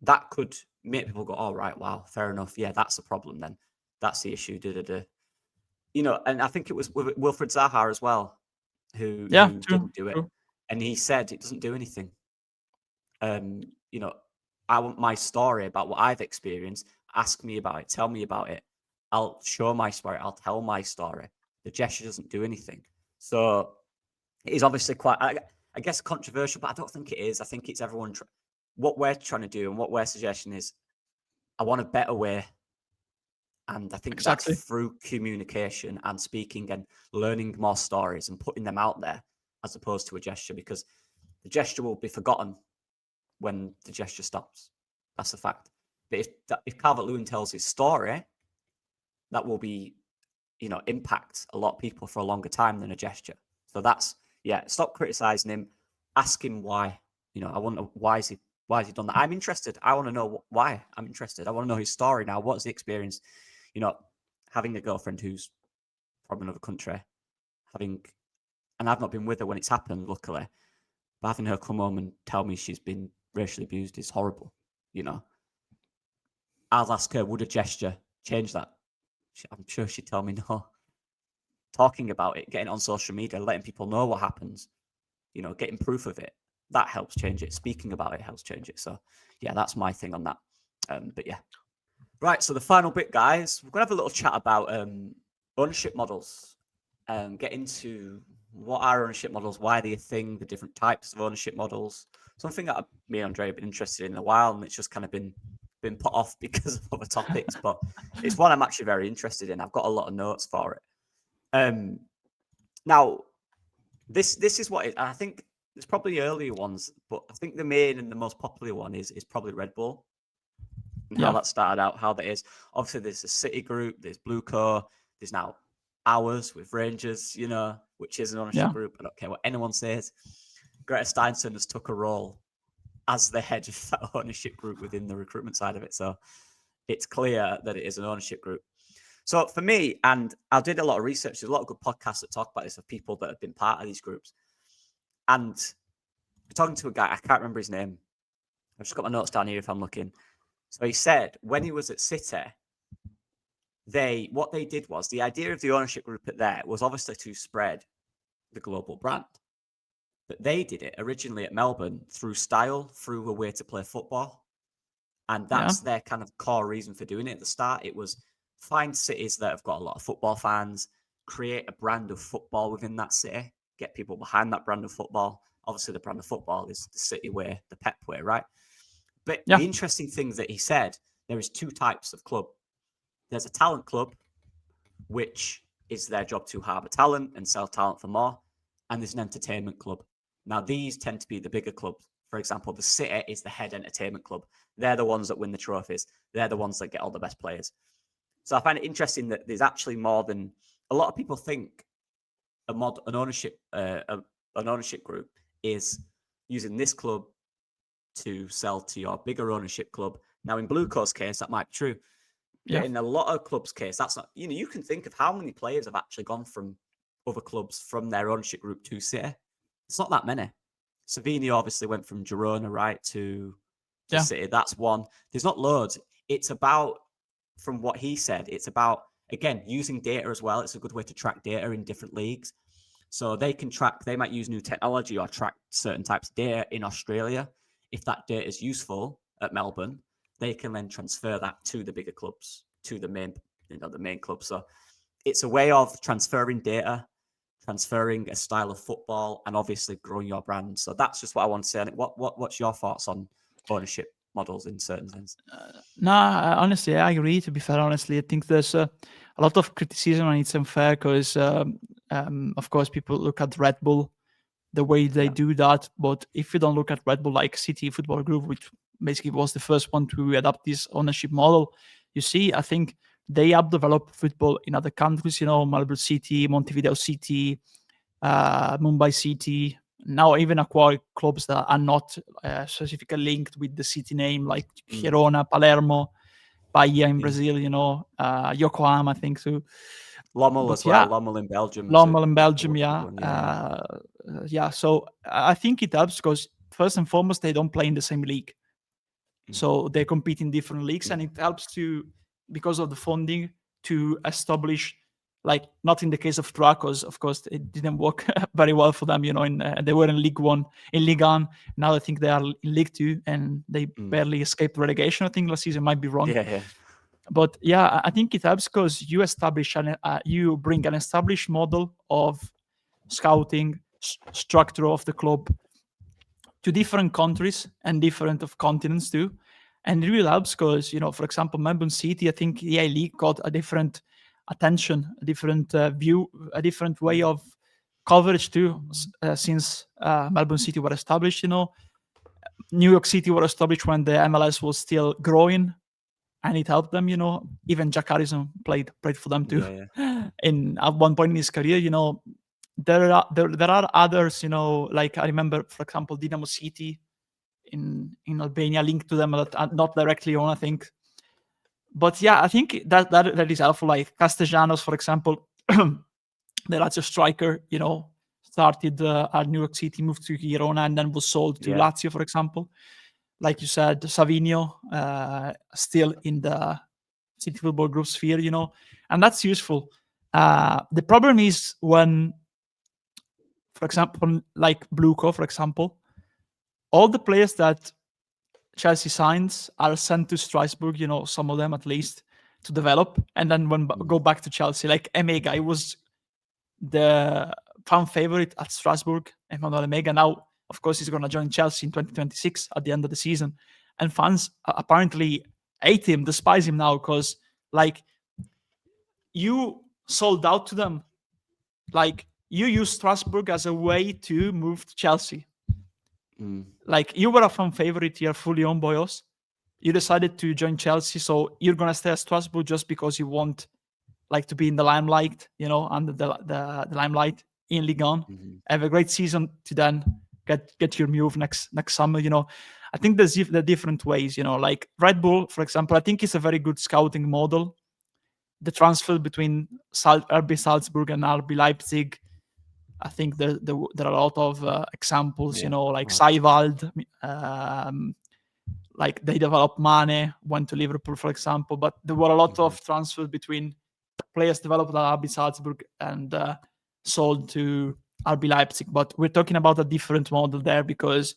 That could make people go, "Oh, right, wow, fair enough. Yeah, that's the problem then. That's the issue." And I think it was Wilfred Zaha as well who didn't do it. True. And he said it doesn't do anything. I want my story about what I've experienced. Ask me about it. Tell me about it. I'll show my story. I'll tell my story. The gesture doesn't do anything. So it is obviously quite, I guess, controversial, but I don't think it is. I think it's everyone. What we're trying to do and what we're suggesting is, I want a better way. And I think that's through communication and speaking and learning more stories and putting them out there as opposed to a gesture, because the gesture will be forgotten when the gesture stops. That's a fact. But if Calvert-Lewin tells his story, that will be, impact a lot of people for a longer time than a gesture. So that's, stop criticizing him. Ask him why. I wonder why has he done that? I'm interested. I want to know why. I'm interested. I want to know his story now. What's the experience? Having a girlfriend who's from another country, and I've not been with her when it's happened, luckily, but having her come home and tell me she's been racially abused is horrible. I'll ask her, would a gesture change that? I'm sure she'd tell me no. Talking about it, getting it on social media, letting people know what happens, getting proof of it, that helps change it. Speaking about it helps change it. So, that's my thing on that. But yeah. Right, so the final bit, guys, we're going to have a little chat about ownership models. Get into what are ownership models, why are they a thing, the different types of ownership models. Something that me and Andre have been interested in a while, and it's just kind of been put off because of other topics, but it's one I'm actually very interested in. I've got a lot of notes for it. Now, this is what it, I think there's probably earlier ones, but I think the main and the most popular one is probably Red Bull. And how that started out, how that is. Obviously, there's a City group, there's Blueco, there's now ours with Rangers, which is an ownership group. I don't care what anyone says. Greta Steinson has took a role as the head of that ownership group within the recruitment side of it. So it's clear that it is an ownership group. So for me, and I did a lot of research, there's a lot of good podcasts that talk about this of people that have been part of these groups. And talking to a guy, I can't remember his name. I've just got my notes down here if I'm looking. So he said when he was at City, what they did was, the idea of the ownership group at there was obviously to spread the global brand. But they did it originally at Melbourne through style, through a way to play football. And that's their kind of core reason for doing it at the start. It was find cities that have got a lot of football fans, create a brand of football within that city, get people behind that brand of football. Obviously, the brand of football is the City way, the Pep way, right? But the interesting thing that he said, there is two types of club. There's a talent club, which is their job to harbour talent and sell talent for more. And there's an entertainment club. Now, these tend to be the bigger clubs. For example, the City is the head entertainment club. They're the ones that win the trophies. They're the ones that get all the best players. So I find it interesting that there's actually more than a lot of people think. An ownership group is using this club to sell to your bigger ownership club. Now, in Blue Coat's case, that might be true. But in a lot of clubs' case, that's not, you can think of how many players have actually gone from other clubs from their ownership group to City. It's not that many. Savinho obviously went from Girona, right, to City. That's one. There's not loads. It's about, from what he said, it's about, again, using data as well. It's a good way to track data in different leagues. So they might use new technology or track certain types of data in Australia. If that data is useful at Melbourne, they can then transfer that to the bigger clubs, to the main club. So it's a way of transferring data, transferring a style of football, and obviously growing your brand. So that's just what I want to say. What's your thoughts on ownership models in certain sense? Honestly, I agree. To be fair, honestly, I think there's a lot of criticism and it's unfair because, of course, people look at Red Bull, the way they do that. But if you don't look at Red Bull, like City Football Group, which basically was the first one to adopt this ownership model, you see, I think they have developed football in other countries, Melbourne City, Montevideo City, Mumbai City, now even acquire clubs that are not specifically linked with the city name, like Girona, Palermo, Bahia in Brazil, Yokohama, I think too. Lommel as well. Lommel in Belgium. Lommel in Belgium, So I think it helps because first and foremost, they don't play in the same league. So they compete in different leagues, and it helps to, because of the funding, to establish, like, not in the case of Dracos, of course, it didn't work very well for them, they were in League One, in Ligue 1. Now I think they are in League 2, and they barely escaped relegation. I think last season, might be wrong. Yeah. But I think it helps because you establish you bring an established model of scouting, structure of the club to different countries and different of continents too. And it really helps because, for example, Melbourne City, I think the A-League got a different attention, a different view, a different way of coverage too, since Melbourne City were established, New York City were established when the MLS was still growing, and it helped them, even Jack Harrison played for them too. Yeah. At one point in his career, there are others, like I remember, for example, Dynamo City in Albania linked to them, not directly on, I think. But I think that is helpful. Like Castellanos, for example, the Lazio striker, started at New York City, moved to Girona, and then was sold to Lazio, for example. Like you said, Savinho, still in the City Football Group sphere, and that's useful. The problem is when, for example, like Bluco, for example, all the players that Chelsea signs are sent to Strasbourg, some of them at least, to develop, and then go back to Chelsea. Like Emega, he was the fan favorite at Strasbourg, Emmanuel Emega. Now, of course, he's going to join Chelsea in 2026 at the end of the season. And fans apparently hate him, despise him now, because, like, you sold out to them. Like, you used Strasbourg as a way to move to Chelsea. Like, you were a fan favorite here, fully owned by us. You decided to join Chelsea, so you're going to stay at Strasbourg just because you want, like, to be in the limelight, under the limelight in Ligue 1. Have a great season to then get your move next summer. I think there's the different ways. Like Red Bull, for example, I think it's a very good scouting model. The transfer between RB Salzburg and RB Leipzig, I think there are a lot of examples. Like Seiwald, like they developed Mane, went to Liverpool, for example. But there were a lot of transfers between players developed at RB Salzburg and sold to RB Leipzig. But we're talking about a different model there because,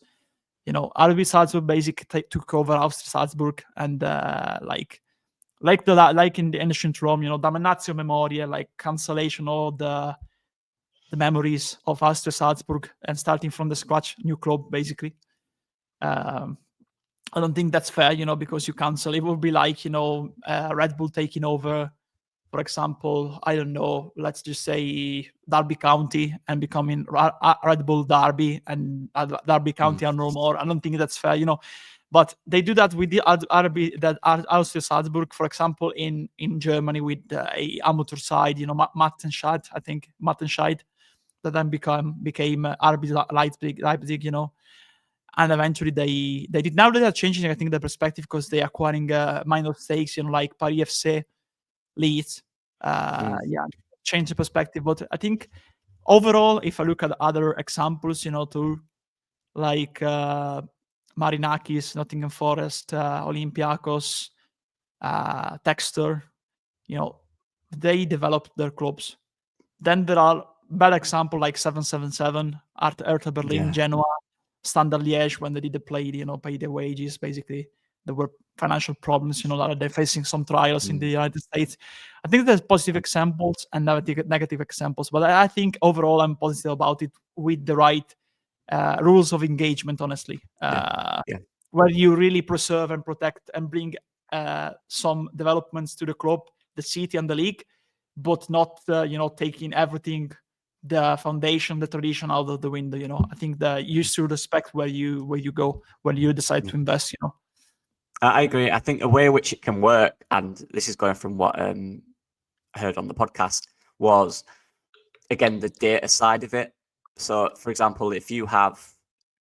RB Salzburg basically took over Austria Salzburg and like in the ancient Rome, damnatio memoriae, like cancellation of the memories of Austria Salzburg and starting from the scratch, new club basically. I don't think that's fair, because you cancel. It would be like, Red Bull taking over, for example, I don't know, let's just say Derby County and becoming Red Bull Derby, and Derby County are no more. I don't think that's fair, But they do that with the RB, that Austria Salzburg, for example, in Germany with a amateur side, Mattenscheid, I think, Mattenscheid, that then became RB Leipzig, and eventually they did. Now they are changing, I think, the perspective because they're acquiring minor stakes, like Paris FC, Leeds. Change the perspective. But I think overall, if I look at other examples, too, like Marinakis, Nottingham Forest, Olympiacos, Textor, they developed their clubs. Then there are bad examples like 777, Hertha Berlin, Genoa, Standard Liège, when they did the play, pay their wages. Basically, there were financial problems, that they're facing some trials in the United States. I think there's positive examples and negative examples, but I think overall I'm positive about it with the right rules of engagement, honestly, where you really preserve and protect and bring some developments to the club, the city and the league, but not taking everything, the foundation, the tradition out of the window. I think that you should respect where you go when you decide to invest. I agree. I think a way in which it can work, and this is going from what I heard on the podcast, was again the data side of it. So, for example, if you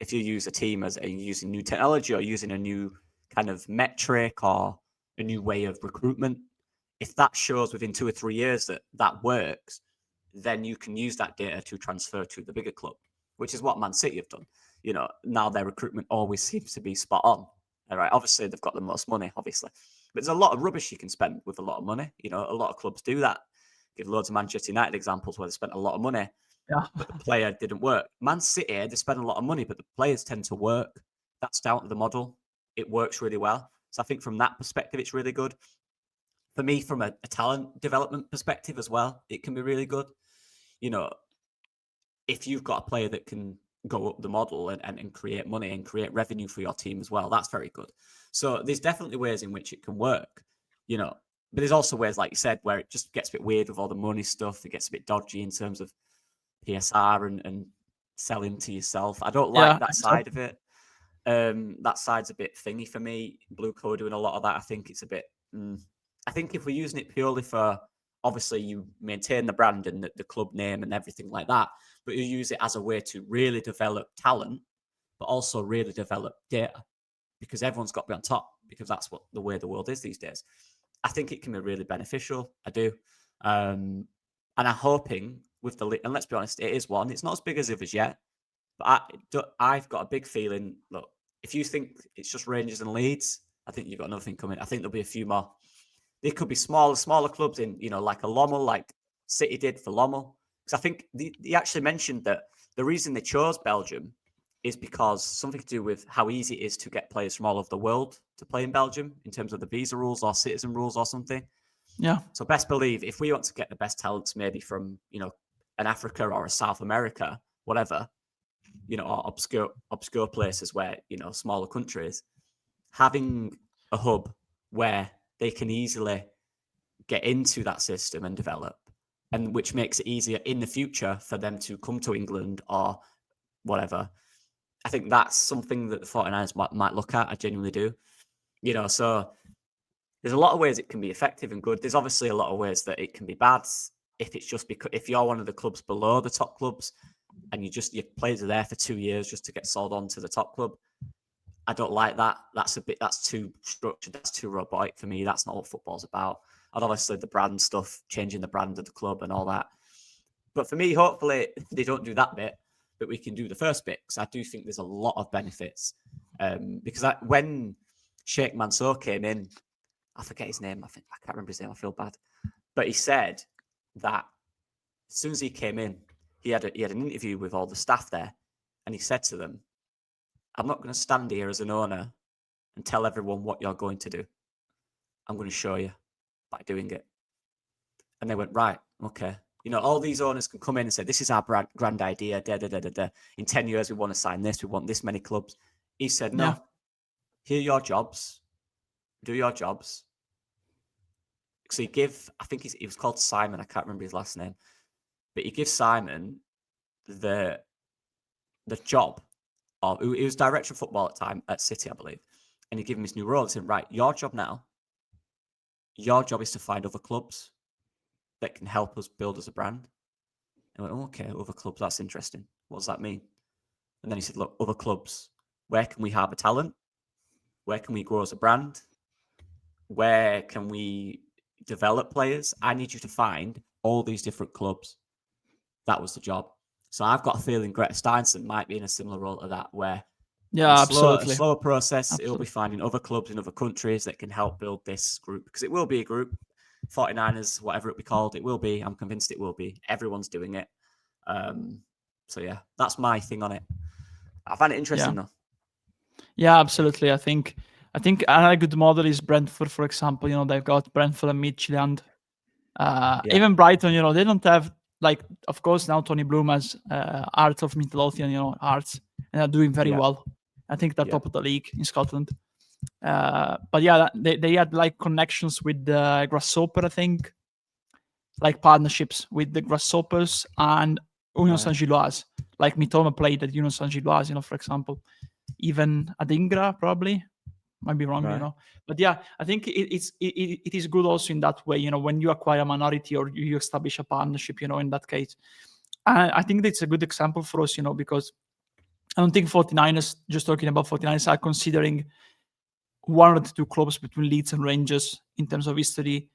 use a team as using new technology or using a new kind of metric or a new way of recruitment, if that shows within 2 or 3 years that works, then you can use that data to transfer to the bigger club, which is what Man City have done. Now their recruitment always seems to be spot on. All right, obviously they've got the most money, obviously, but there's a lot of rubbish you can spend with a lot of money. A lot of clubs do that. Give loads of Manchester United examples where they spent a lot of money, but the player didn't work. Man City, they spend a lot of money, but the players tend to work. That's down to the model. It works really well. So I think from that perspective, it's really good. For me, from a talent development perspective as well, it can be really good. If you've got a player that can go up the model and create money and create revenue for your team as well, that's very good. So there's definitely ways in which it can work, but there's also ways, like you said, where it just gets a bit weird with all the money stuff. It gets a bit dodgy in terms of PSR and selling to yourself. I don't like that side of it. That side's a bit thingy for me. Blue Co doing a lot of that. I think it's a bit... I think if we're using it purely for, obviously, you maintain the brand and the club name and everything like that, but you use it as a way to really develop talent, but also really develop data, because everyone's got to be on top, because that's the way the world is these days. I think it can be really beneficial. I do. And I'm hoping with and let's be honest, it is one. It's not as big as others yet, but I've got a big feeling, look, if you think it's just Rangers and Leeds, I think you've got another thing coming. I think there'll be a few more. They could be smaller clubs in, like a Lommel, like City did for Lommel. Because I think they actually mentioned that the reason they chose Belgium is because something to do with how easy it is to get players from all over the world to play in Belgium in terms of the visa rules or citizen rules or something. Yeah. So best believe if we want to get the best talents, maybe from, an Africa or a South America, whatever, or obscure places where, smaller countries, having a hub where they can easily get into that system and develop, and which makes it easier in the future for them to come to England or whatever. I think that's something that the 49ers might look at. I genuinely do. So there's a lot of ways it can be effective and good. There's obviously a lot of ways that it can be bad. If it's just because if you're one of the clubs below the top clubs and your players are there for 2 years just to get sold on to the top club, I don't like that. That's too structured. That's too robotic for me. That's not what football's about. And obviously the brand stuff, changing the brand of the club and all that. But for me, hopefully they don't do that bit, but we can do the first bit, because I do think there's a lot of benefits. Because when Sheikh Mansour came in, I forget his name. I can't remember his name. I feel bad. But he said that as soon as he came in, he had an interview with all the staff there, and he said to them, I'm not going to stand here as an owner and tell everyone what you're going to do. I'm going to show you by doing it. And they went, right, okay. All these owners can come in and say, this is our grand idea. In 10 years, we want to sign this. We want this many clubs. He said, no, here are your jobs. Do your jobs. So I think he was called Simon. I can't remember his last name. But he gives Simon the job of, he was director of football at the time at City, I believe. And he gave him his new role. He said, right, your job is to find other clubs that can help us build as a brand. I went, okay, other clubs, that's interesting. What does that mean? And then he said, look, other clubs, where can we harbour talent? Where can we grow as a brand? Where can we develop players? I need you to find all these different clubs. That was the job. So I've got a feeling Greta Steinson might be in a similar role to that, where Yeah, a absolutely. slower process, it'll Absolutely. be finding other clubs in other countries that can help build this group, because it will be a group. 49ers, whatever it be called, it will be. I'm convinced it will be. Everyone's doing it. So yeah, that's my thing on it. I find it interesting though. Yeah, absolutely. I think another good model is Brentford, for example. You know, they've got Brentford and Midtjylland. Even Brighton, you know, they don't have, like, of course now Tony Bloom has Hearts of Midlothian, you know, Hearts, and are doing very well. I think they're top of the league in Scotland. But yeah, they had like connections with the Grasshopper, I think, like partnerships with the Grasshoppers and Union Saint-Gilloise. Like Mitoma played at Union Saint-Gilloise, you know, for example. Even Adingra, probably. Might be wrong, you know. But yeah, I think it is good also in that way, you know, when you acquire a minority or you establish a partnership, you know, in that case. I think that's a good example for us, you know, because I don't think 49ers, just talking about 49ers, are considering one of the two clubs between Leeds and Rangers in terms of history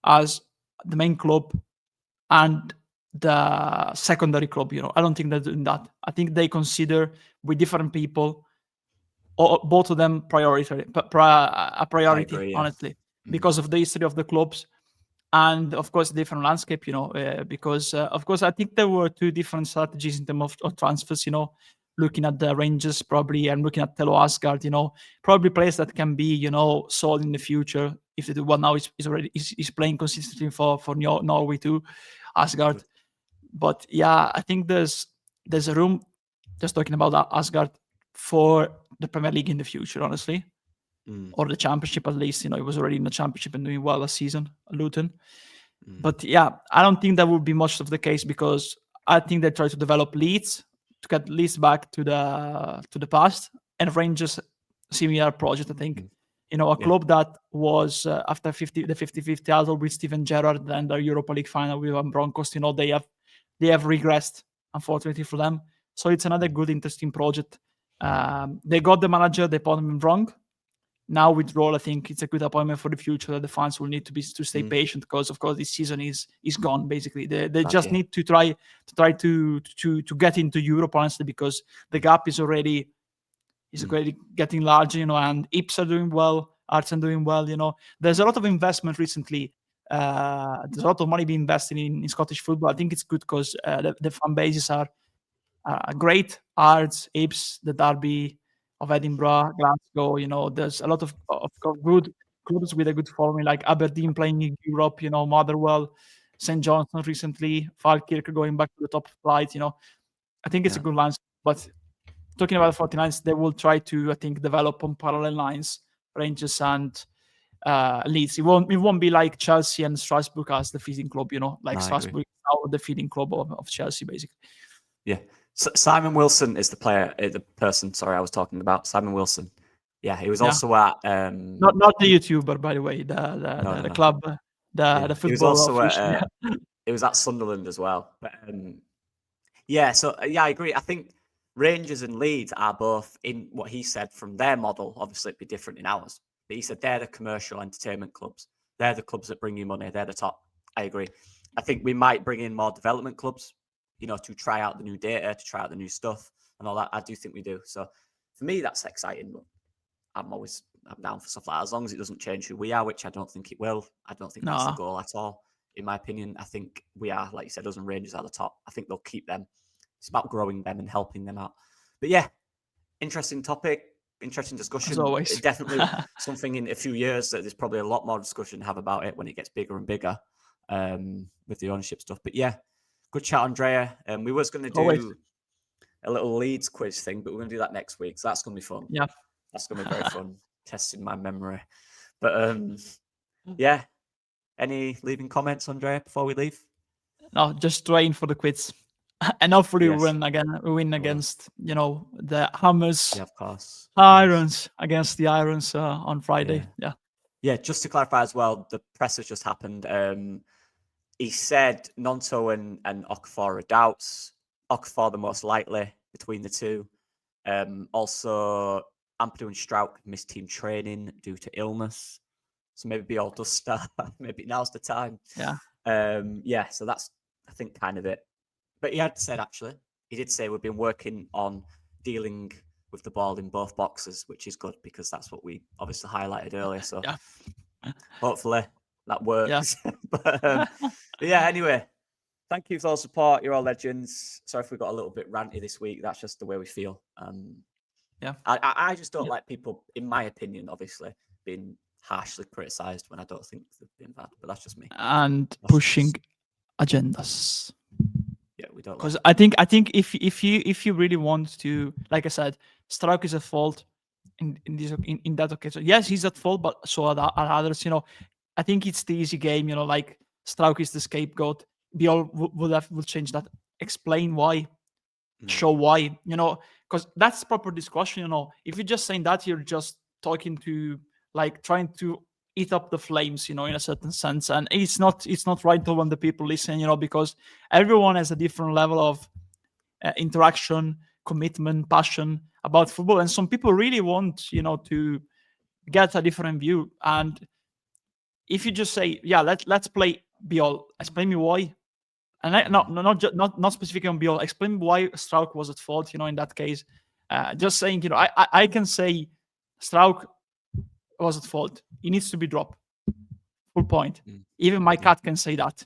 as the main club and the secondary club, you know. I don't think they're doing that. I think they consider with different people, both of them a priority, agree, honestly, because of the history of the clubs and of course different landscape, you know, because of course I think there were two different strategies in terms of transfers, you know, looking at the Rangers probably and looking at Telo Asgard, you know, probably players that can be, you know, sold in the future if they do well. Now he's playing consistently for Norway too, Asgard. Good. But yeah, I think there's a room, just talking about Asgard, for the Premier League in the future, honestly, or the Championship at least. You know, it was already in the Championship and doing well last season, Luton. But yeah, I don't think that would be much of the case, because I think they try to develop Leeds to get Leeds back to the past, and Rangers similar project. I think, you know, a club that was after the 50-50 title with Steven Gerrard and the Europa League final with Broncos. You know, they have regressed, unfortunately for them. So it's another good, interesting project. They got the manager, they put him wrong. Now with Roll, I think it's a good appointment for the future. That the fans will need to stay patient, because of course this season is gone. Basically, they just need to try to get into Europe, honestly, because the gap is already getting larger, you know. And Ips are doing well, Arts are doing well, you know. There's a lot of investment recently. There's a lot of money being invested in Scottish football. I think it's good because the fan bases are great. Arts, Ips, the Derby of Edinburgh, Glasgow. You know, there's a lot of good clubs with a good following, like Aberdeen playing in Europe. You know, Motherwell, St Johnstone recently, Falkirk going back to the top flight. You know, I think it's a good line. But talking about the 49ers, they will try to, I think, develop on parallel lines, Rangers and Leeds. It won't be like Chelsea and Strasbourg as the feeding club. You know, like Strasbourg is now the feeding club of Chelsea, basically. Yeah. Simon Wilson is the person. Sorry, I was talking about Simon Wilson. Yeah, he was also at not the YouTuber, by the way, the club, the football. He was also at it was at Sunderland as well. But I agree. I think Rangers and Leeds are both, in what he said, from their model. Obviously, it'd be different in ours, but he said they're the commercial entertainment clubs. They're the clubs that bring you money. They're the top. I agree. I think we might bring in more development clubs, you know, to try out the new data, to try out the new stuff and all that. I do think we do. So for me, that's exciting. But I'm down for stuff like that, as long as it doesn't change who we are, which I don't think it will. I don't think that's the goal at all. In my opinion, I think we are, like you said, us and Rangers are the top. I think they'll keep them. It's about growing them and helping them out. But yeah, interesting topic, interesting discussion. As always. Definitely something in a few years that there's probably a lot more discussion to have about it when it gets bigger and bigger with the ownership stuff. But yeah, good chat, Andrea. We was going to do a little Leeds quiz thing, but we're going to do that next week. So that's going to be fun. Yeah. That's going to be very fun, testing my memory. But yeah, any leaving comments, Andrea, before we leave? No, just train for the quiz. And hopefully we win against, you know, the Hammers. Yeah, of course. Irons against the Irons on Friday. Yeah. Yeah, just to clarify as well, the press has just happened. he said Nonto and Okafor are doubts. Okafor the most likely between the two. Also, Ampadu and Struijk missed team training due to illness. So maybe Bijol does start. Maybe now's the time. Yeah. So that's, I think, kind of it. But he had said, actually, he did say we've been working on dealing with the ball in both boxes, which is good because that's what we obviously highlighted earlier. So hopefully that works. But yeah, anyway, thank you for all the support. You're all legends. Sorry if we got a little bit ranty this week. That's just the way we feel. I just don't like people, in my opinion, obviously, being harshly criticised when I don't think they've been bad. But that's just me. And pushing agendas. Yeah, we don't. Because I think if you really want to, like I said, Struijk is at fault in that occasion. Yes, he's at fault, but so are others. I think it's the easy game. Like Struijk is the scapegoat. Bijol will change that. Explain why. Show why. Because that's proper discussion. If you're just saying that, you're just talking to, like, trying to eat up the flames, in a certain sense, and it's not right to when the people listen, because everyone has a different level of interaction, commitment, passion about football, and some people really want, to get a different view. And if you just say, yeah, let's play Bijol, explain me why. And not specifically on Bijol, explain why Struijk was at fault, in that case. Just saying, I can say Struijk was at fault. He needs to be dropped. Full point. Even my cat can say that.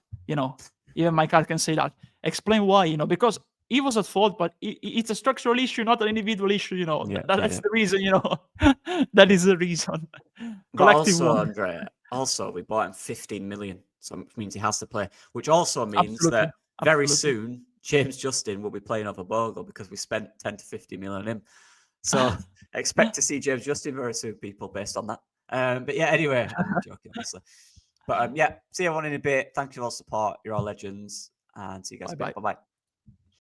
Even my cat can say that. Explain why. Because he was at fault, but it's a structural issue, not an individual issue. That's the reason. That is the reason. Collective also, one. Andrea, we bought him 15 million, so it means he has to play. Which also means that very soon James Justin will be playing over Bogle because we spent 10 to 50 million on him. So expect to see James Justin very soon, people, based on that. But yeah, anyway, I'm joking, obviously. But yeah, see everyone in a bit. Thank you for all the support. You're all legends. And see you guys. Bye-bye.